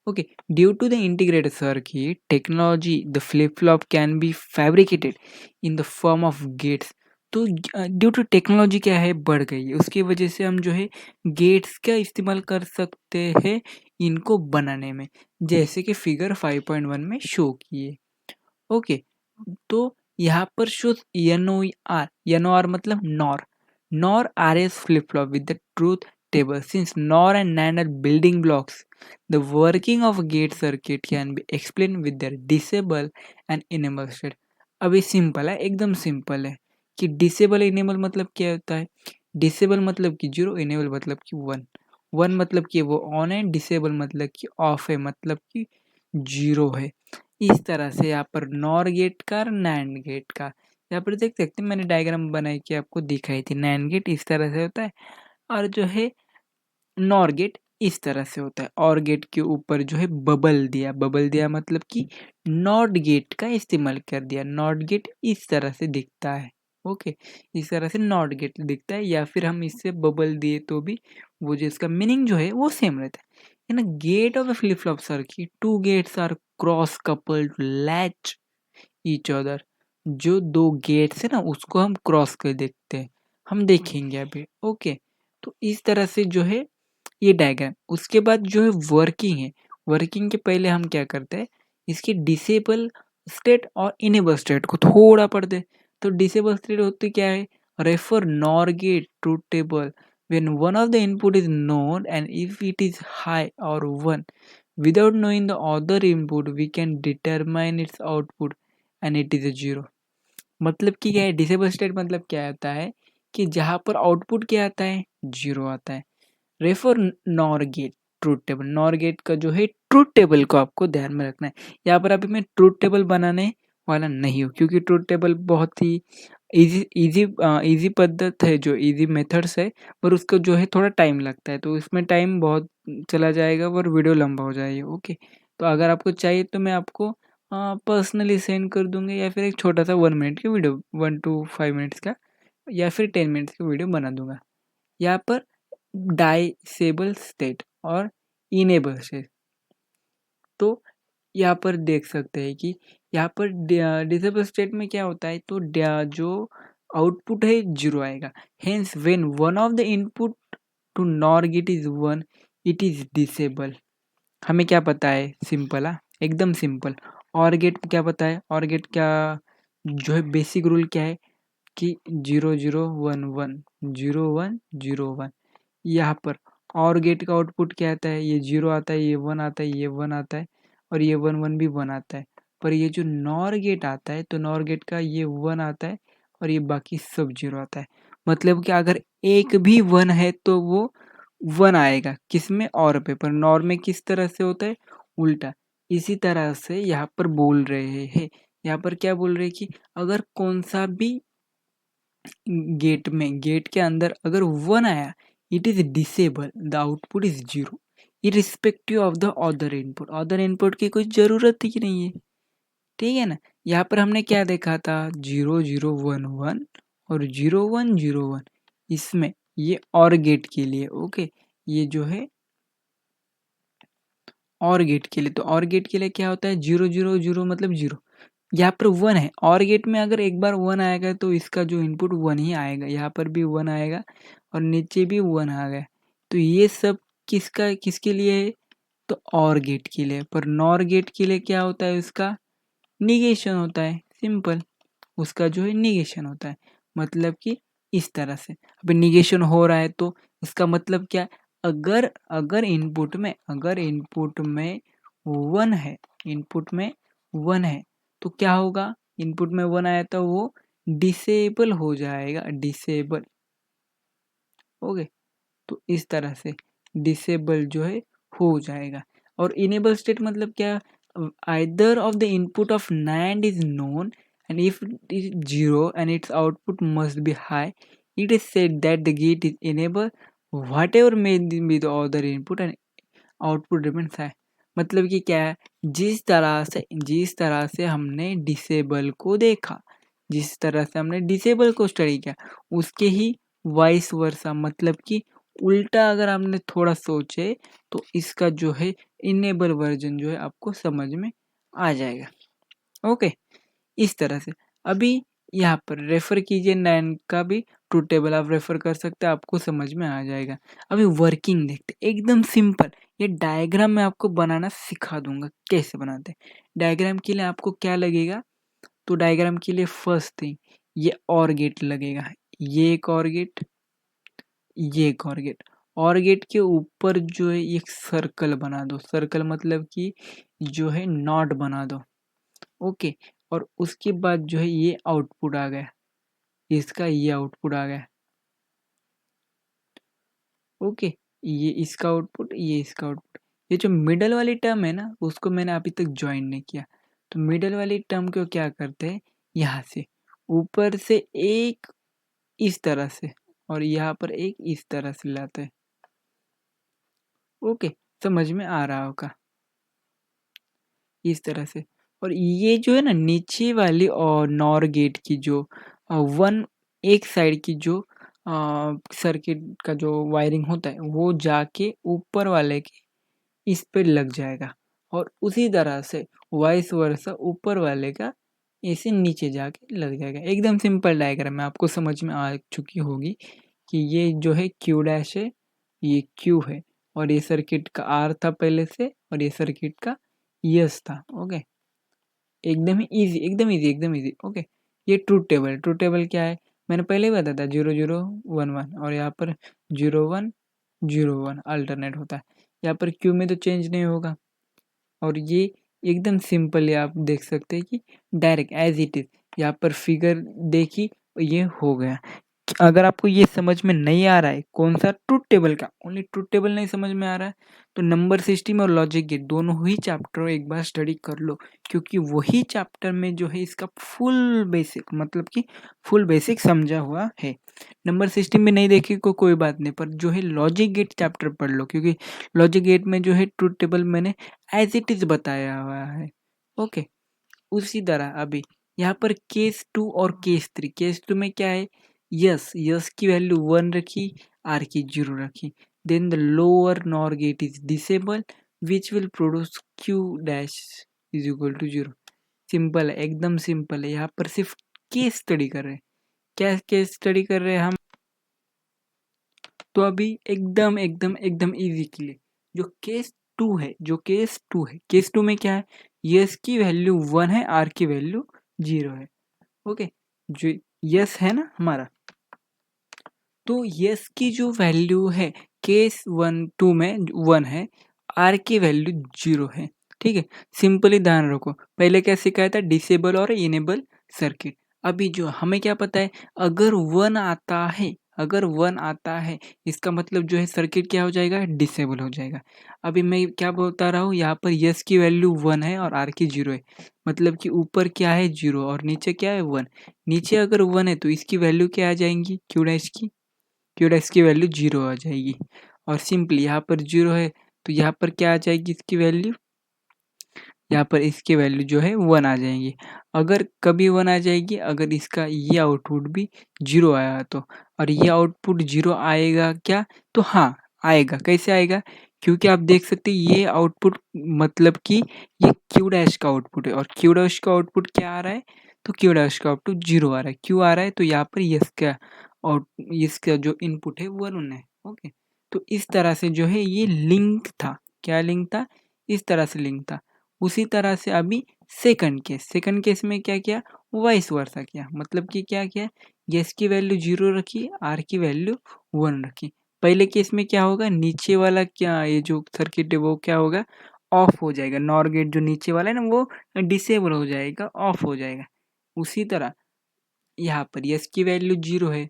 okay. Due to the integrated circuit technology the flip flop can be fabricated in the form of gates. तो ड्यू टू टेक्नोलॉजी क्या है, बढ़ गई है, उसकी वजह से हम जो है गेट्स का इस्तेमाल कर सकते हैं इनको बनाने में, जैसे कि फिगर 5.1 में शो किए, ओके। तो यहाँ पर शो NOR मतलब nor are S flip flop with the truth table. Since NOR and NAND are building blocks, the working of a gate circuit can be explained with their disable and enable state. अभी simple है, एकदम simple है कि disable enable मतलब क्या होता है, disable मतलब कि 0, इनेबल मतलब कि 1 मतलब कि वो ऑन है, डिसेबल मतलब कि ऑफ है, मतलब कि 0 है। इस तरह से यहाँ पर नॉर गेट का और नैंड गेट का, यहाँ पर देख सकते हैं मैंने डायग्राम बनाई के आपको दिखाई थी, नैंड गेट इस तरह से होता है, और जो है नॉर गेट इस तरह से होता है। और गेट के ऊपर जो है बबल दिया मतलब कि नॉट गेट का इस्तेमाल कर दिया, नॉट गेट इस तरह से दिखता है, ओके, इस तरह से नॉट गेट दिखता है, या फिर हम इससे बबल दिए तो भी वो जो इसका मीनिंग जो है वो सेम रहता है। In a gate of a flip flop circuit, two gates are cross coupled to latch each other. जो दो गेट्स है ना उसको हम क्रॉस कर देखते हैं, हम देखेंगे अभी, ओके। तो इस तरह से जो है ये डायग्राम, उसके बाद जो है वर्किंग है, वर्किंग के पहले हम क्या करते हैं, इसकी डिसेबल स्टेट और इनेबल स्टेट को थोड़ा पढ़ते हैं। तो डिसेबल स्टेट होती क्या है, refer NOR gate truth table when one of the input is known and if it is high or 1 without knowing the other input we can determine its output and it is a 0। मतलब कि क्या है, disable state मतलब क्या आता है कि जहाँ पर आउटपुट क्या आता है, 0 आता है। Refer NOR gate truth table, NOR gate का जो है ट्रूथ टेबल को आपको ध्यान में रखना है। यहाँ पर अभी मैं ट्रूथ टेबल बनाने वाला नहीं हूँ क्योंकि ट्रूथ टेबल बहुत ही इजी पद्धत है, जो इजी मेथड्स है, पर उसको जो है थोड़ा टाइम लगता है, तो इसमें टाइम बहुत चला जाएगा और वीडियो लंबा हो जाएगा। ओके, तो अगर आपको चाहिए तो मैं आपको पर्सनली सेंड कर दूंगा या फिर एक छोटा सा 1 मिनट की वीडियो, 1 to 5 मिनट्स का या फिर 10 मिनट्स की वीडियो बना दूंगा। यहाँ पर डिसेबल स्टेट और इनेबल स्टेट, तो यहाँ पर देख सकते हैं कि यहाँ पर डिसेबल स्टेट में क्या होता है, तो जो आउटपुट है 0 आएगा। Hence when one of the input to NOR gate is 1 it is disable. हमें क्या पता है, सिंपल एकदम सिंपल। और गेट क्या पता है, और गेट क्या जो है बेसिक रूल क्या है कि 0 0 1 1 0 1 0 1। यहाँ पर और गेट का आउटपुट क्या आता है, ये 0 आता है, ये 1 आता है, ये 1 आता है और ये 1 1 भी 1 आता है। पर ये जो नॉर गेट आता है, तो नॉर गेट का ये 1 आता है और ये बाकी सब 0 आता है। मतलब कि अगर एक भी 1 है तो वो 1 आएगा किसमें, और पे, पर नॉर में किस तरह से होता है, उल्टा। इसी तरह से यहाँ पर बोल रहे हैं, यहाँ पर क्या बोल रहे हैं कि अगर कौन सा भी गेट के अंदर अगर 1 आया, it is disable, the output is 0 irrespective of the other input. Other input की कोई जरूरत ही नहीं है, ठीक है ना। यहाँ पर हमने क्या देखा था, 0 0 1 1 और 0 1 0 1, इसमें ये और गेट के लिए। ओके, ये जो है और गेट के लिए, तो और गेट के लिए क्या होता है, 0 0 0 मतलब 0। यहाँ पर 1 है, और गेट में अगर एक बार 1 आएगा तो इसका जो इनपुट 1 ही आएगा। यहाँ पर भी 1 आएगा और नीचे भी 1 आ गया। तो ये सब किसके लिए है, तो और गेट के लिए। पर नॉर गेट के लिए क्या होता है, उसका निगेशन होता है, सिंपल। उसका जो है निगेशन होता है, मतलब कि इस तरह से। अभी निगेशन हो रहा है तो इसका मतलब क्या है, अगर अगर इनपुट में 1 है, इनपुट में 1 है तो क्या होगा, इनपुट में 1 आया तो वो डिसेबल हो जाएगा, डिसेबल। ओके, तो इस तरह से डिसेबल जो है हो जाएगा। और इनेबल स्टेट मतलब क्या, either of the input of NAND is known and if it is 0 and its output must be high, it is said that the gate is enabled whatever may be the other input and output remains high। मतलब कि क्या है, जिस तरह से हमने disable को देखा, जिस तरह से हमने डिसेबल को स्टडी किया, उसके ही वाइस वर्सा, मतलब कि उल्टा अगर आपने थोड़ा सोचे तो इसका जो है इनेबल वर्जन जो है आपको समझ में आ जाएगा। ओके, इस तरह से। अभी यहाँ पर रेफर कीजिए, नैन का भी ट्रूथ टेबल आप रेफर कर सकते हैं, आपको समझ में आ जाएगा। अभी वर्किंग देखते, एकदम सिंपल। ये डायग्राम मैं आपको बनाना सिखा दूंगा कैसे बनाते हैं। डायग्राम के लिए आपको क्या लगेगा, तो डायग्राम के लिए फर्स्ट थिंग ये और गेट लगेगा, ये एक और गेट, ये एक और गेट। और गेट के ऊपर जो है एक सर्कल बना दो, सर्कल मतलब कि जो है नॉट बना दो। ओके, और उसके बाद जो है ये आउटपुट आ गया, इसका ये आउटपुट आ गया। ओके, ये इसका आउटपुट, ये इसका आउटपुट। ये जो मिडल वाली टर्म है ना, उसको मैंने अभी तक ज्वाइन नहीं किया। तो मिडल वाली टर्म को क्या करते हैं, यहाँ से ऊपर से एक इस तरह से और यहाँ पर एक इस तरह से लाते हैं। ओके, समझ में आ रहा होगा, इस तरह से। और ये जो है ना नीचे वाली और नॉर गेट की जो वन एक साइड की जो सर्किट का जो वायरिंग होता है वो जाके ऊपर वाले के इस पे लग जाएगा, और उसी तरह से वाइस वर्सा ऊपर वाले का ऐसे नीचे जाके लग जाएगा। एकदम सिंपल डायग्राम है, आपको समझ में आ चुकी होगी कि ये जो है क्यू डैश है, ये क्यू है और ये सर्किट का आर था पहले से और ये सर्किट का यस था। ओके, एकदम ही इजी, एकदम इजी, एकदम इजी। ओके, ये ट्रूथ टेबल क्या है मैंने पहले ही बताया था, 0 0 1 1 और यहाँ पर 0 1 0 1 अल्टरनेट होता है। यहाँ पर क्यू में तो चेंज नहीं होगा और ये एकदम सिंपल है, आप देख सकते हैं कि डायरेक्ट एज इट इज यहाँ पर फिगर देखी ये हो गया। अगर आपको ये समझ में नहीं आ रहा है कौन सा ट्रूथ टेबल का, ओनली ट्रूथ टेबल नहीं समझ में आ रहा है तो नंबर सिस्टम और लॉजिक गेट दोनों ही चैप्टर एक बार स्टडी कर लो, क्योंकि वही चैप्टर में जो है इसका फुल बेसिक मतलब कि फुल बेसिक समझा हुआ है। नंबर सिस्टम में नहीं देखी को कोई बात नहीं, पर जो है लॉजिक गेट चैप्टर पढ़ लो, क्योंकि लॉजिक गेट में जो है ट्रूथ टेबल मैंने एज इट इज बताया हुआ है। ओके, उसी तरह अभी यहाँ पर केस 2 और केस 3, केस 2 में क्या है, यस की वैल्यू 1 रखी, आर की 0 रखी, then the lower NOR gate is disable which will produce Q dash is equal to 0। Simple है, एकदम सिंपल है। यहाँ पर सिर्फ केस स्टडी कर रहे हैं। क्या केस स्टडी कर रहे हैं हम, तो अभी एकदम एकदम एकदम इजी के लिए जो केस 2 है, केस 2 में क्या है, यस की वैल्यू 1 है, आर की वैल्यू 0 है। ओके, जो यस है ना हमारा, तो यस की जो वैल्यू है केस 1 2 में 1 है, आर की वैल्यू 0 है। ठीक है, सिंपली ध्यान रखो, पहले क्या सिखाया था, डिसेबल और इनेबल सर्किट। अभी जो हमें क्या पता है, अगर 1 आता है, अगर 1 आता है इसका मतलब जो है सर्किट क्या हो जाएगा, डिसेबल हो जाएगा। अभी मैं क्या बोलता रहा हूँ, यहाँ पर यस की वैल्यू 1 है और आर की 0 है, मतलब कि ऊपर क्या है 0 और नीचे क्या है 1। नीचे अगर 1 है तो इसकी वैल्यू क्या आ जाएंगी, क्यू डैश की वैल्यू 0 आ जाएगी। और सिंपली यहाँ पर 0 है तो यहाँ पर क्या आ जाएगी इसकी वैल्यू, यहाँ पर इसकी वैल्यू जो है 1 आ जाएगी। अगर कभी 1 आ जाएगी, अगर इसका ये आउटपुट भी 0 आया तो, और ये आउटपुट 0 आएगा क्या, तो हाँ आएगा। कैसे आएगा, क्योंकि आप देख सकते हैं ये आउटपुट मतलब कि ये क्यू डैश का आउटपुट है और क्यू डैश का आउटपुट क्या आ रहा है, तो क्यू डैश का आउटपुट 0 आ रहा है। क्यों आ रहा है, तो यहाँ पर इसका जो इनपुट है वो 1 है। ओके, तो इस तरह से जो है ये लिंक था, क्या लिंक था, इस तरह से लिंक था। उसी तरह से अभी सेकंड केस में क्या किया, वाइस वर्सा किया, मतलब कि क्या किया, यस की वैल्यू 0 रखी, आर की वैल्यू 1 रखी। पहले केस में क्या होगा, नीचे वाला क्या, ये जो सर्किट है वो क्या होगा, ऑफ हो जाएगा। नॉर गेट जो नीचे वाला है ना वो डिसेबल हो जाएगा, ऑफ हो जाएगा। उसी तरह यहाँ पर यस की वैल्यू 0 है,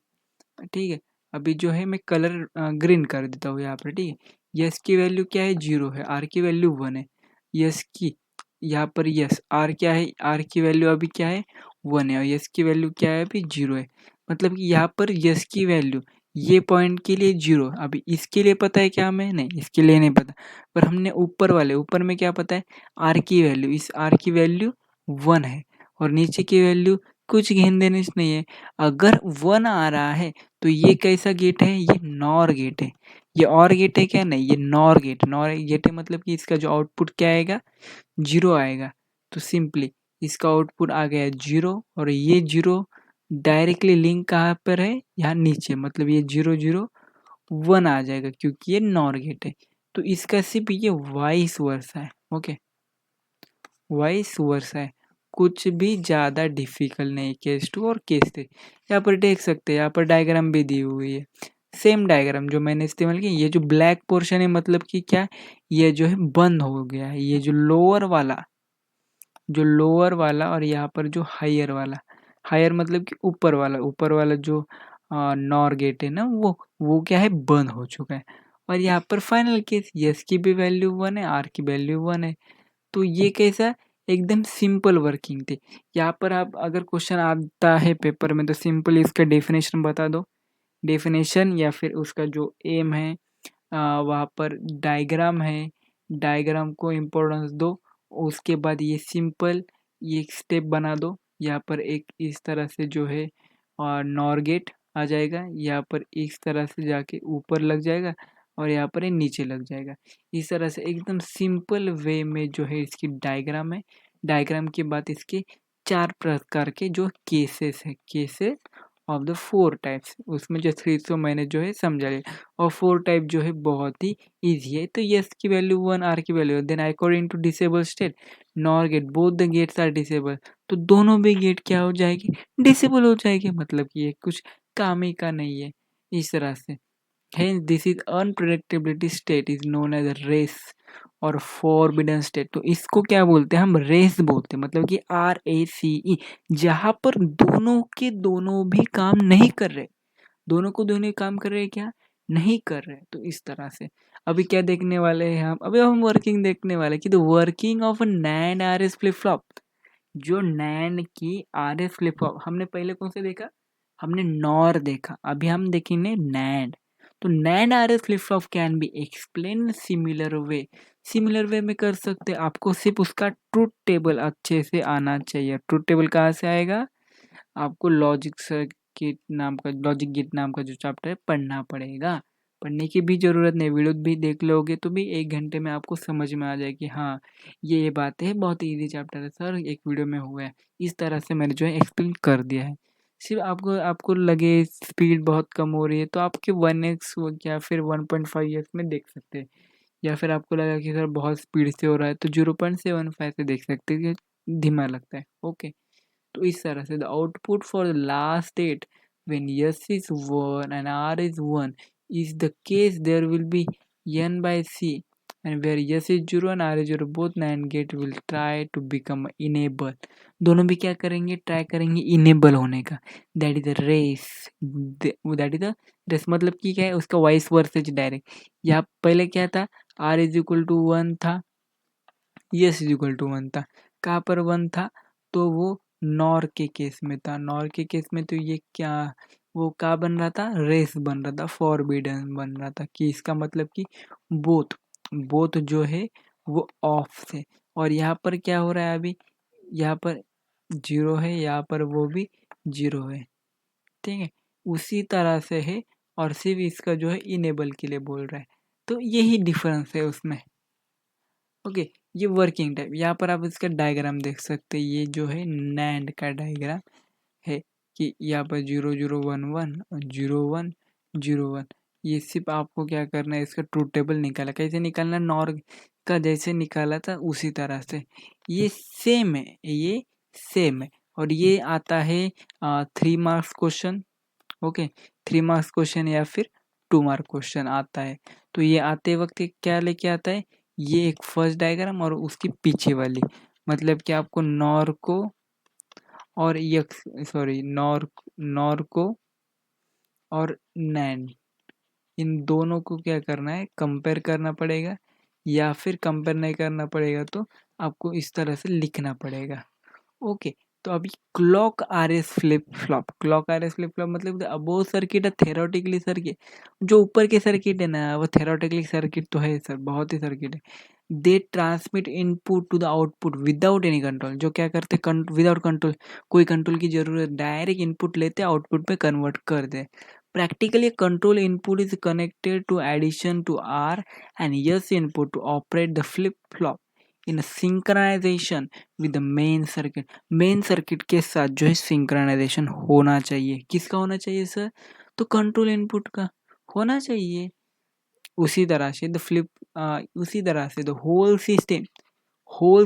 ठीक है। अभी जो है मैं कलर ग्रीन कर देता हूँ यहाँ पर, ठीक है। यस की वैल्यू क्या है, 0 है, आर की वैल्यू 1 है। यस की यहाँ पर यस, आर क्या है, आर की वैल्यू अभी क्या है 1 है और यस की वैल्यू क्या है अभी 0 है। मतलब कि यहाँ पर यस की वैल्यू ये पॉइंट के लिए 0, अभी इसके लिए पता है क्या हमें, नहीं इसके लिए नहीं पता, पर हमने ऊपर में क्या पता है, आर की वैल्यू, इस आर की वैल्यू 1 है और नीचे की वैल्यू कुछ घेन देने से नहीं है। अगर 1 आ रहा है तो ये कैसा गेट है, ये नॉर गेट है। ये और गेट है क्या, नहीं ये नॉर गेट है, मतलब कि इसका जो आउटपुट क्या आएगा, 0 आएगा। तो सिंपली इसका आउटपुट आ गया 0 और ये 0 डायरेक्टली लिंक कहाँ पर है, यहाँ नीचे, मतलब ये 0 0 1 आ जाएगा क्योंकि ये नॉर गेट है। तो इसका सिर्फ ये वाइस वर्सा है। ओके, वाइस वर्सा है, कुछ भी ज़्यादा डिफिकल्ट नहीं। केस 2 और केस 3 यहाँ पर देख सकते हैं, यहाँ पर डायग्राम भी दी हुई है, सेम डायग्राम जो मैंने इस्तेमाल की। ये जो ब्लैक पोर्शन है मतलब कि क्या, ये जो है बंद हो गया है, ये जो लोअर वाला और यहाँ पर जो हायर मतलब कि ऊपर वाला जो नॉर गेट है ना, वो क्या है, बंद हो चुका है। और यहाँ पर फाइनल केस, यस की भी वैल्यू 1 है, आर की वैल्यू 1 है। तो ये कैसा, एकदम सिंपल वर्किंग थी। यहाँ पर आप अगर क्वेश्चन आता है पेपर में तो सिंपल इसका डेफिनेशन बता दो, डेफिनेशन या फिर उसका जो एम है, वहाँ पर डायग्राम है, डायग्राम को इम्पोर्टेंस दो। उसके बाद ये सिंपल ये एक स्टेप बना दो, यहाँ पर एक इस तरह से जो है और नॉर गेट आ जाएगा, यहाँ पर इस तरह से जाके ऊपर लग जाएगा और यहाँ पर ये नीचे लग जाएगा। इस तरह से एकदम सिंपल वे में जो है इसकी डायग्राम है। डायग्राम के बाद इसके 4 प्रकार के जो केसेस है, केसेस ऑफ द 4 टाइप्स। उसमें जो 3 तो मैंने जो है समझा लिया, और 4 टाइप जो है बहुत ही ईज़ी है। तो येस की वैल्यू 1, आर की value, then according to disable state NOR gate both the gates are disable, तो दोनों भी गेट क्या हो जाएगी, डिसेबल हो जाएगी, मतलब कि ये कुछ काम ही का नहीं है। इस तरह से hence this is unpredictability state is known as a race और forbidden state। तो इसको क्या बोलते हैं, हम रेस बोलते हैं, मतलब कि RACE, जहां पर दोनों के दोनों भी काम नहीं कर रहे, दोनों को दोनों काम कर रहे हैं, क्या नहीं कर रहे। तो इस तरह से अभी क्या देखने वाले हैं हम, अभी हम वर्किंग देखने वाले हैं कि the working of a NAND RS flip flop. जो NAND की RS फ्लिप फ्लॉप, हमने पहले कौन से देखा, हमने नॉर देखा, अभी हम देखेंगे NAND। तो NAND RS flip flop can B explain similar way में कर सकते हैं। आपको सिर्फ उसका ट्रूथ टेबल अच्छे से आना चाहिए। ट्रूथ टेबल कहाँ से आएगा, आपको लॉजिक गेट नाम का जो चैप्टर है पढ़ना पड़ेगा। पढ़ने की भी ज़रूरत नहीं, वीडियो भी देख लोगे तो भी 1 घंटे में आपको समझ में आ जाएगी कि हाँ ये बातें है, बहुत ईजी चैप्टर है सर, एक वीडियो में हुआ है। इस तरह से मैंने जो है एक्सप्लेन कर दिया है। सिर्फ आपको आपको लगे स्पीड बहुत कम हो रही है तो आपके 1x या फिर 1.5x में देख सकते हैं, या फिर आपको लगा कि सर बहुत स्पीड से हो रहा है तो 0.75 से देख सकते हैं कि धीमा लगता है। ओके, तो इस तरह से the output for the last state when s is 1 and r is 1 is the case there will be n by c, and where s is 0 and r is 0 both NAND gate will try to become enable। दोनों भी क्या करेंगे, try करेंगे enable होने का। That is the race, that is the race, मतलब कि क्या है, उसका वाइस वर्सेज डायरेक्ट। यहाँ पहले क्या था, r इज इक्वल टू 1 था, यस इज इक्वल टू 1 था। कहाँ पर 1 था, तो वो नॉर के केस में था। नॉर के केस में तो ये क्या, वो क्या बन रहा था, रेस बन रहा था, फॉरबिडन बन रहा था, कि इसका मतलब कि बोथ बोथ जो है वो ऑफ से। और यहाँ पर क्या हो रहा है, अभी यहाँ पर 0 है, यहाँ पर वो भी 0 है, ठीक है, उसी तरह से है। और सिर्फ इसका जो है इनेबल के लिए बोल रहा है, तो यही डिफरेंस है उसमें। ओके, ये वर्किंग टाइप, यहाँ पर आप इसका डायग्राम देख सकते हैं। ये जो है NAND का डायग्राम है कि यहाँ पर 0 0 1 1 और 0 1 0 1। ये सिर्फ आपको क्या करना है, इसका ट्रूथ टेबल निकाला, कैसे निकालना, नॉर का जैसे निकाला था उसी तरह से। ये सेम है, ये सेम है। और ये आता है 3 marks question. Okay, 3 marks question या फिर 2 मार्क क्वेश्चन आता है। तो ये आते वक्त क्या लेके आता है, ये एक फर्स्ट डायग्राम और उसकी पीछे वाली, मतलब कि आपको नॉर को और नॉर को और NAND, इन दोनों को क्या करना है, कंपेयर करना पड़ेगा, या फिर कंपेयर नहीं करना पड़ेगा तो आपको इस तरह से लिखना पड़ेगा। ओके, तो अभी clock RS flip flop, clock RS flip flop मतलब अबोव सर्किट है, थेरोटिकली सर्किट, जो ऊपर के सर्किट है ना वो थेरोटिकली सर्किट तो है सर, बहुत ही सर्किट है। They transmit input to the output without any control, जो क्या करते विदाउट कंट्रोल, कोई कंट्रोल की जरूरत, डायरेक्ट इनपुट लेते आउटपुट पे कन्वर्ट कर दे। Practically, a control input is connected to addition to R and S input to operate the flip-flop in a synchronization with the main circuit। Main circuit के साथ जो है सिंक्रोनाइजेशन होना चाहिए, किसका होना चाहिए सर, तो कंट्रोल इनपुट का होना चाहिए। उसी तरह से the whole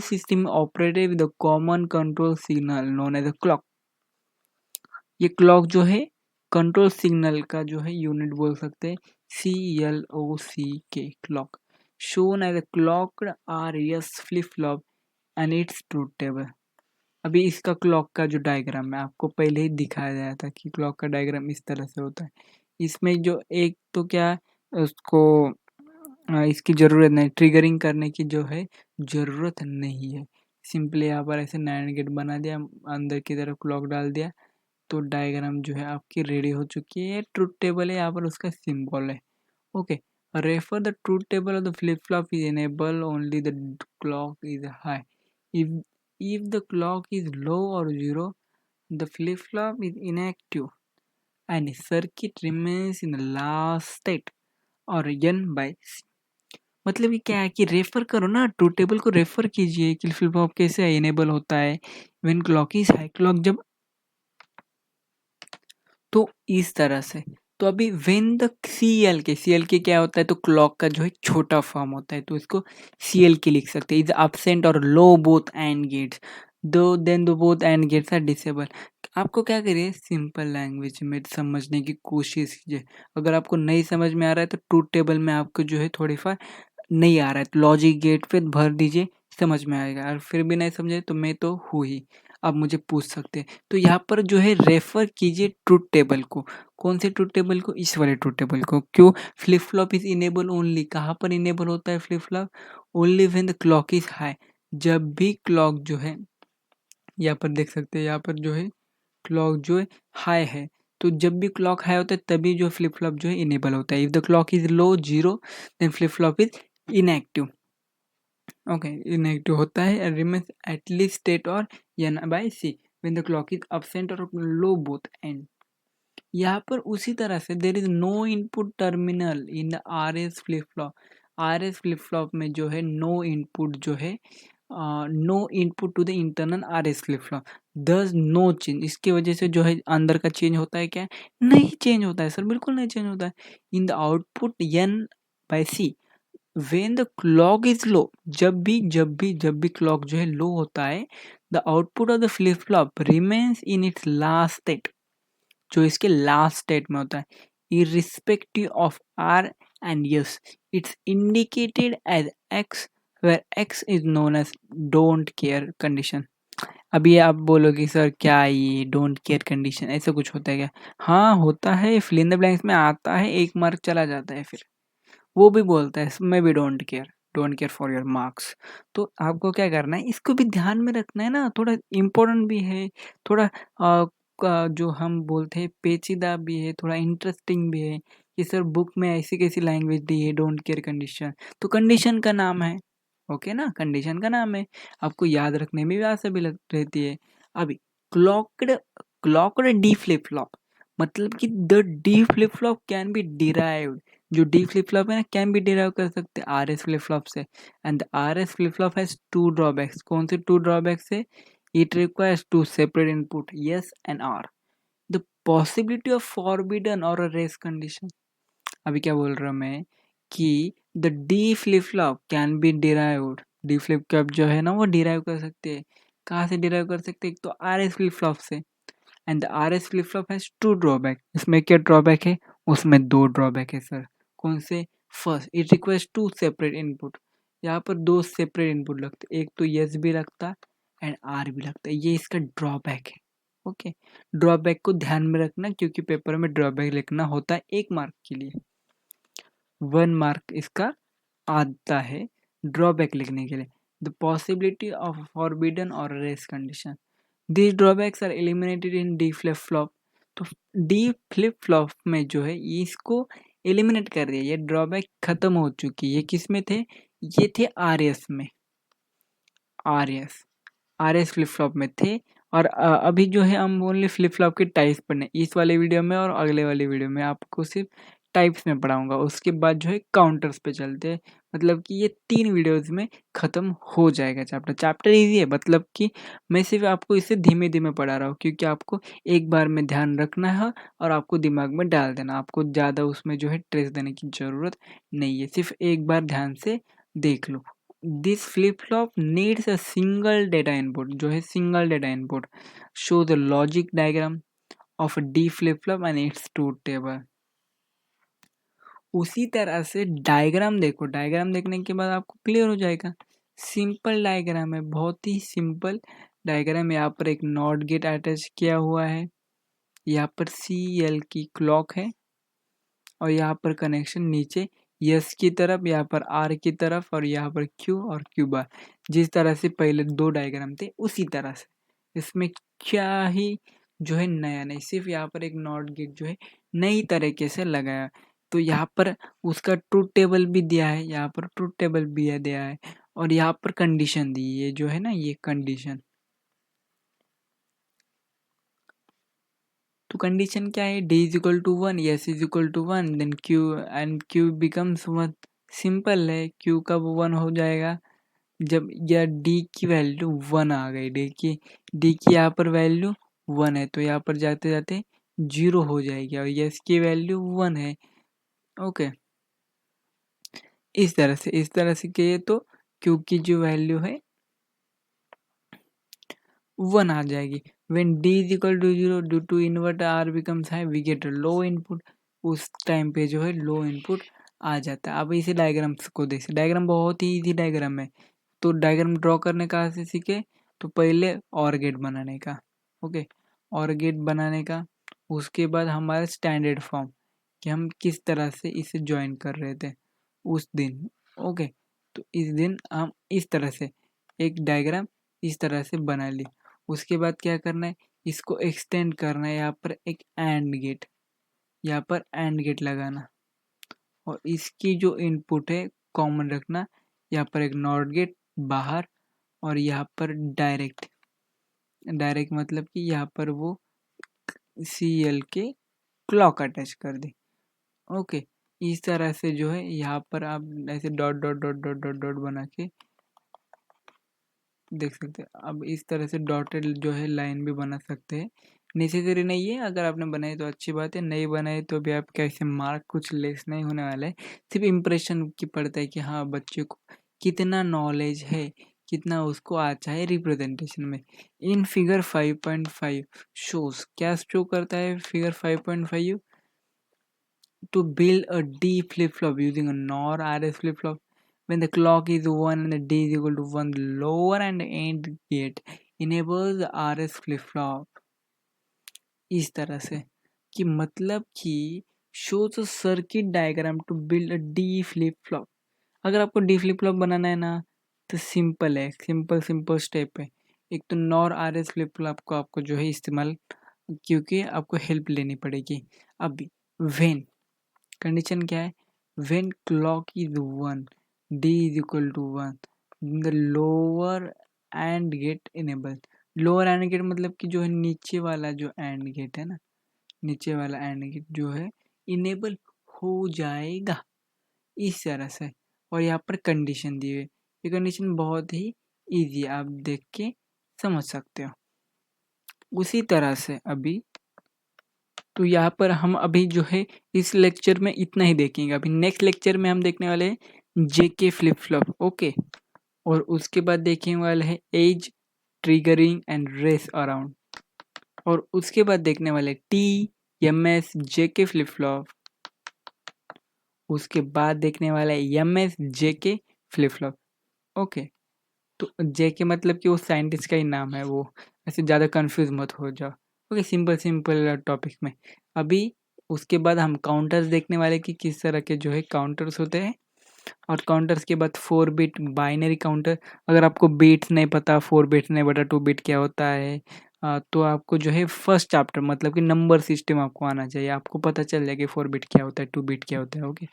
system operated with the common control signal known as a clock. ये क्लॉक जो है कंट्रोल सिग्नल का जो है यूनिट बोल सकते हैं, CLOCK, clock, shown as a clocked RS flip flop and its truth table. अभी इसका क्लॉक का जो डायग्राम है आपको पहले ही दिखाया गया था कि क्लॉक का डायग्राम इस तरह से होता है। इसमें जो एक तो क्या उसको इसकी ज़रूरत नहीं, ट्रिगरिंग करने की जो है ज़रूरत नहीं है। सिंपली यहाँ पर ऐसे NAND गेट बना दिया, अंदर की तरफ क्लॉक डाल दिया, तो डायग्राम जो है आपकी रेडी हो चुकी है। ट्रूथ टेबल है, यहाँ पर उसका सिंबल है। Okay, refer the truth table of the flip flop is enable only the clock is high. If the clock is low or 0, the flip-flop is inactive and circuit remains in the last state और n by c। मतलब ये क्या है कि refer करो ना, truth table को refer कीजिए कि फ्लिप फ्लॉप कैसे इनेबल होता है when clock is high. Clock जब तो इस तरह से। तो अभी व्हेन द CLK क्या होता है, तो क्लॉक का जो है छोटा फॉर्म होता है, तो इसको CLK लिख सकते हैं। इज absent और लो बोथ एंड गेट्स, दो देन दो both AND gates are disable. आपको क्या करिए, सिंपल लैंग्वेज में समझने की कोशिश कीजिए। अगर आपको नहीं समझ में आ रहा है तो ट्रूथ टेबल में आपको जो है थोड़ी सा नहीं आ रहा है तो लॉजिक गेट पे भर दीजिए, समझ में आएगा। और फिर भी नहीं समझे तो मैं तो हूँ ही, आप मुझे पूछ सकते हैं। तो यहाँ पर जो है रेफर कीजिए ट्रूथ टेबल को। कौन से ट्रूथ टेबल को? इस वाले ट्रूथ टेबल को। क्यों? Flip flop is enable only, कहाँ पर इनेबल होता है flip flop? Only when the clock is high, जब भी क्लॉक जो है, यहाँ पर देख सकते हैं, यहाँ पर जो है क्लॉक जो है हाई है, तो जब भी क्लॉक हाई होता है तभी जो फ्लिप फ्लॉप जो है इनेबल होता है। If the clock is low 0 then flip flop is inactive. Okay, inactive होता है and remains at least state or n by c when the clock is absent or low both end। यहाँ पर उसी तरह से there is no input terminal in the RS flip flop. RS flip flop में जो है no input जो है, no input to the internal RS flip flop, thus no change. इसकी वजह से जो है अंदर का चेंज होता है क्या? नहीं चेंज होता है सर, बिल्कुल नहीं चेंज होता है। In the output n by c when the clock is low, जब भी क्लॉक जो है लो होता है, the output of the flip flop remains in its last state, जो इसके लास्ट स्टेट में होता है, irrespective of R and S, it's indicated as X, where X is known as don't care condition. अभी आप बोलोगे सर क्या ये डोंट केयर कंडीशन ऐसा कुछ होता है क्या? हाँ होता है, फिल इन द ब्लैंक्स में आता है, 1 मार्क चला जाता है। फिर वो भी बोलता है मैं भी don't care for your marks. तो आपको क्या करना है, इसको भी ध्यान में रखना है ना, थोड़ा इम्पोर्टेंट भी है, थोड़ा जो हम बोलते हैं पेचीदा भी है, थोड़ा इंटरेस्टिंग भी है कि सर बुक में ऐसी कैसी लैंग्वेज दी है डोंट केयर कंडीशन, तो कंडीशन का नाम है। ओके ना, कंडीशन का नाम है, आपको याद रखने में भी आसानी रहती है। अभी clogged clogged D flip flop, मतलब कि the D flip flop can B derived, जो डी फ्लिप फ्लॉप है ना कैन बी डिराइव कर सकते हैं RS फ्लिप फ्लॉप से। And RS flip flop has 2 drawbacks. कौन से 2 ड्रॉबैक्स है? It requires 2 separate input yes and R, the possibility of forbidden और रेस कंडीशन। अभी क्या बोल रहा हूँ मैं कि the D flip flop can B derived, D flip flop जो है ना वो डिराइव कर सकते हैं। कहाँ से डिराइव कर सकते हैं? एक तो RS फ्लिप फ्लॉप से। And the RS flip flop has 2 drawback. इसमें क्या ड्रॉबैक है? उसमें 2 ड्रॉबैक है सर। कौन से? First, it requires 2 separate input. यहाँ पर 2 सेपरेट इनपुट लगते, एक तो यस भी लगता एंड आर भी लगता है, ये इसका ड्रॉबैक है। ओके, ड्रॉबैक को ध्यान में रखना क्योंकि पेपर में ड्रॉबैक लिखना होता है 1 मार्क के लिए, 1 मार्क इसका आता है ड्रॉबैक लिखने के लिए। द पॉसिबिलिटी ऑफ फॉरबिडन और race condition, these drawbacks are eliminated in D flip flop। तो D flip flop में जो है इसको एलिमिनेट कर दिया, ये ड्रॉबैक खत्म हो चुकी है। ये किस में थे? ये थे RS में, RS फ्लिप फ्लॉप में थे। और अभी जो है हम ओनली फ्लिप फ्लॉप के टाइप्स पढ़ने, इस वाले वीडियो में और अगले वाले वीडियो में आपको सिर्फ टाइप्स में पढ़ाऊंगा। उसके बाद जो है काउंटर्स पे चलते हैं, मतलब कि ये 3 वीडियोस में ख़त्म हो जाएगा चैप्टर। चैप्टर ईजी है, मतलब कि मैं सिर्फ आपको इसे धीमे धीमे पढ़ा रहा हूँ क्योंकि आपको एक बार में ध्यान रखना है और आपको दिमाग में डाल देना, आपको ज़्यादा उसमें जो है ट्रेस देने की ज़रूरत नहीं है, सिर्फ एक बार ध्यान से देख लो। This flip flop needs a single data input, जो है single data input. Show the logic diagram of D flip flop and its truth table. उसी तरह से डायग्राम देखो, डायग्राम देखने के बाद आपको क्लियर हो जाएगा। सिंपल डायग्राम है, बहुत ही सिंपल डायग्राम। यहाँ पर एक नॉट गेट अटैच किया हुआ है, यहाँ पर CL की क्लॉक है और यहाँ पर कनेक्शन नीचे यस की तरफ, यहाँ पर आर की तरफ और यहाँ पर क्यू और क्यू बार। जिस तरह से पहले 2 डायग्राम थे उसी तरह से, इसमें क्या ही जो है नया नहीं, सिर्फ यहाँ पर एक नॉट गेट जो है नई तरीके से लगाया। तो यहाँ पर उसका ट्रूथ टेबल भी दिया है, यहाँ पर ट्रूथ टेबल भी दिया है और यहाँ पर कंडीशन दी है, ये जो है ना ये कंडीशन। तो कंडीशन क्या है? D is equal to 1, S is equal to 1, then Q and Q becomes 1। Simple है, Q कब 1 हो जाएगा? जब यह D की वैल्यू 1 आ गई, D की यहाँ पर वैल्यू 1 है, तो यहाँ पर जाते जाते 0 हो जाएगी और यस की वैल्यू 1 है। ओके, इस तरह से किए तो क्यू की जो वैल्यू है 1 आ जाएगी। When d is equal to 0 due to inverter R becomes high we get low input. उस टाइम पे जो है लो इनपुट आ जाता है। अब इसे डायग्राम्स को देखिए, डायग्राम बहुत ही इजी डायग्राम है। तो डायग्राम ड्रॉ करने कहाँ से सीखे, तो पहले और गेट बनाने का। ओके, और गेट बनाने का, उसके बाद हमारा स्टैंडर्ड फॉर्म कि हम किस तरह से इसे ज्वाइन कर रहे थे उस दिन। ओके, तो इस दिन हम इस तरह से एक डायग्राम इस तरह से बना ली। उसके बाद क्या करना है, इसको एक्सटेंड करना है। यहाँ पर एक एंड गेट, यहाँ पर एंड गेट लगाना और इसकी जो इनपुट है कॉमन रखना। यहाँ पर एक नॉट गेट बाहर और यहाँ पर डायरेक्ट मतलब कि यहाँ पर वो CL के क्लॉक अटैच कर दे। ओके, इस तरह से जो है यहाँ पर आप ऐसे dot dot dot dot dot dot बना के देख सकते हैं। अब इस तरह से डॉटेड जो है लाइन भी बना सकते हैं। नेसेसरी नहीं है, अगर आपने बनाई तो अच्छी बात है, नहीं बनाई तो भी आपका ऐसे मार्क कुछ लेस नहीं होने वाला है। सिर्फ इम्प्रेशन की पड़ता है कि हाँ बच्चे को कितना नॉलेज है, कितना उसको आता है रिप्रेजेंटेशन में। इन फिगर 5.5 शोज, क्या शो करता है figure 5.5, to build a D flip-flop using a NOR RS flip-flop. When the clock is 1 and the D is equal to 1, the lower and AND gate enables the RS flip-flop. इस तरह से कि मतलब कि shows a circuit diagram to build a D flip-flop. अगर आपको D flip-flop बनाना है ना तो सिंपल है, सिंपल स्टेप है। एक तो NOR RS flip-flop को आपको जो है इस्तेमाल, क्योंकि आपको हेल्प लेनी पड़ेगी। अभी when कंडीशन क्या है, when clock is 1 d is equal to 1 the lower AND gate enable. Lower AND gate मतलब कि जो है नीचे वाला जो एंड गेट है ना, नीचे वाला एंड गेट जो है इनेबल हो जाएगा इस तरह से। और यहाँ पर कंडीशन दी हुई है, ये कंडीशन बहुत ही इजी है, आप देख के समझ सकते हो। उसी तरह से अभी तो यहाँ पर हम अभी जो है इस लेक्चर में इतना ही देखेंगे। अभी नेक्स्ट लेक्चर में हम देखने वाले हैं जेके फ्लिप फ्लॉप। ओके, और उसके बाद देखने वाले हैं edge triggering and race around, और उसके बाद देखने वाले TMS जेके फ्लिप फ्लॉप। उसके बाद देखने वाला है MS JK flip flop. Okay, तो जेके मतलब कि वो साइंटिस्ट का ही नाम है, वो ऐसे ज़्यादा कंफ्यूज मत हो जाओ। ओके, सिंपल टॉपिक में अभी उसके बाद हम काउंटर्स देखने वाले कि किस तरह के जो है काउंटर्स होते हैं। और काउंटर्स के बाद 4 बिट बाइनरी काउंटर। अगर आपको बिट्स नहीं पता, 4 बिट्स नहीं पता 2 बिट क्या होता है, तो आपको जो है फर्स्ट चैप्टर मतलब कि नंबर सिस्टम आपको आना चाहिए। आपको पता चल जाएगा 4 बिट क्या होता है, 2 बिट क्या होता है। ओके,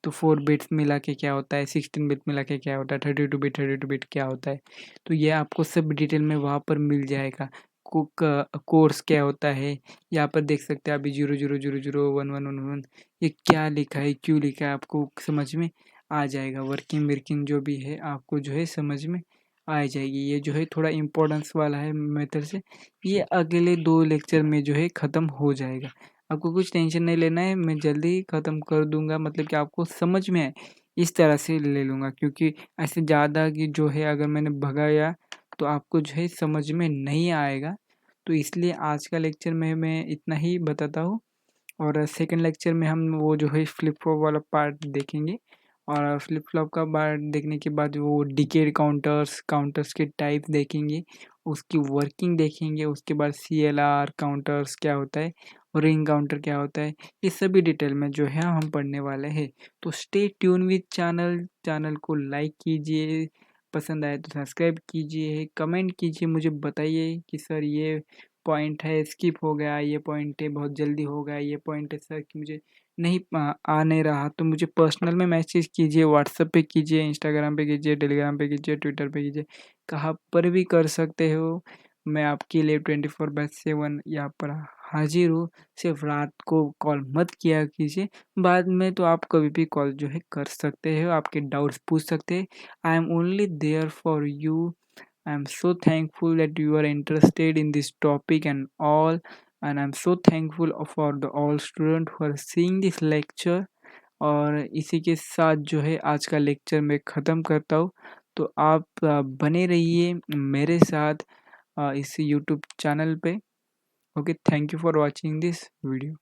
तो 4 बिट्स मिला के क्या होता है, 16 बिट मिला के क्या होता है, 32 बिट क्या होता है। तो ये आपको सब डिटेल में वहाँ पर मिल जाएगा। कोर्स क्या होता है, यहाँ पर देख सकते हैं अभी 00001111 ये क्या लिखा है, क्यों लिखा है, आपको समझ में आ जाएगा। वर्किंग जो भी है आपको जो है समझ में आ जाएगी। ये जो है थोड़ा इम्पोर्टेंस वाला है मेथड से, ये अगले 2 लेक्चर में जो है ख़त्म हो जाएगा। आपको कुछ टेंशन नहीं लेना है, मैं जल्दी ही ख़त्म कर दूंगा, मतलब कि आपको समझ में आए इस तरह से ले लूँगा। क्योंकि ऐसे ज़्यादा कि जो है अगर मैंने भगाया तो आपको जो है समझ में नहीं आएगा। तो इसलिए आज का लेक्चर में मैं इतना ही बताता हूँ, और सेकंड लेक्चर में हम वो जो है फ्लिप फ्लॉप वाला पार्ट देखेंगे। और फ्लिप फ्लॉप का पार्ट देखने के बाद वो डिकेड काउंटर्स के टाइप देखेंगे, उसकी वर्किंग देखेंगे। उसके बाद CLR काउंटर्स क्या होता है और रिंग काउंटर क्या होता है, ये सभी डिटेल में जो है हम पढ़ने वाले हैं। तो स्टे ट्यून विद चैनल को लाइक कीजिए, पसंद आए तो सब्सक्राइब कीजिए, कमेंट कीजिए, मुझे बताइए कि सर ये पॉइंट है स्किप हो गया, ये पॉइंट है बहुत जल्दी हो गया, ये पॉइंट है सर कि मुझे नहीं आ नहीं रहा। तो मुझे पर्सनल में मैसेज कीजिए, व्हाट्सएप पे कीजिए, इंस्टाग्राम पे कीजिए, टेलीग्राम पे कीजिए, ट्विटर पे कीजिए, कहाँ पर भी कर सकते हो। मैं आपके लिए 24/7 यहाँ पर हाजिर हूँ। सिर्फ रात को कॉल मत किया कीजिए, बाद में तो आप कभी भी कॉल जो है कर सकते हो, आपके डाउट्स पूछ सकते हैं। I am only there for you. I am so thankful that you are interested in this topic and all. And I am so thankful for the all student who are seeing this lecture. और इसी के साथ जो है आज का lecture मैं ख़त्म करता हूँ। तो आप बने रहिए मेरे साथ इस यूट्यूब चैनल पे। Okay, thank you for watching this video.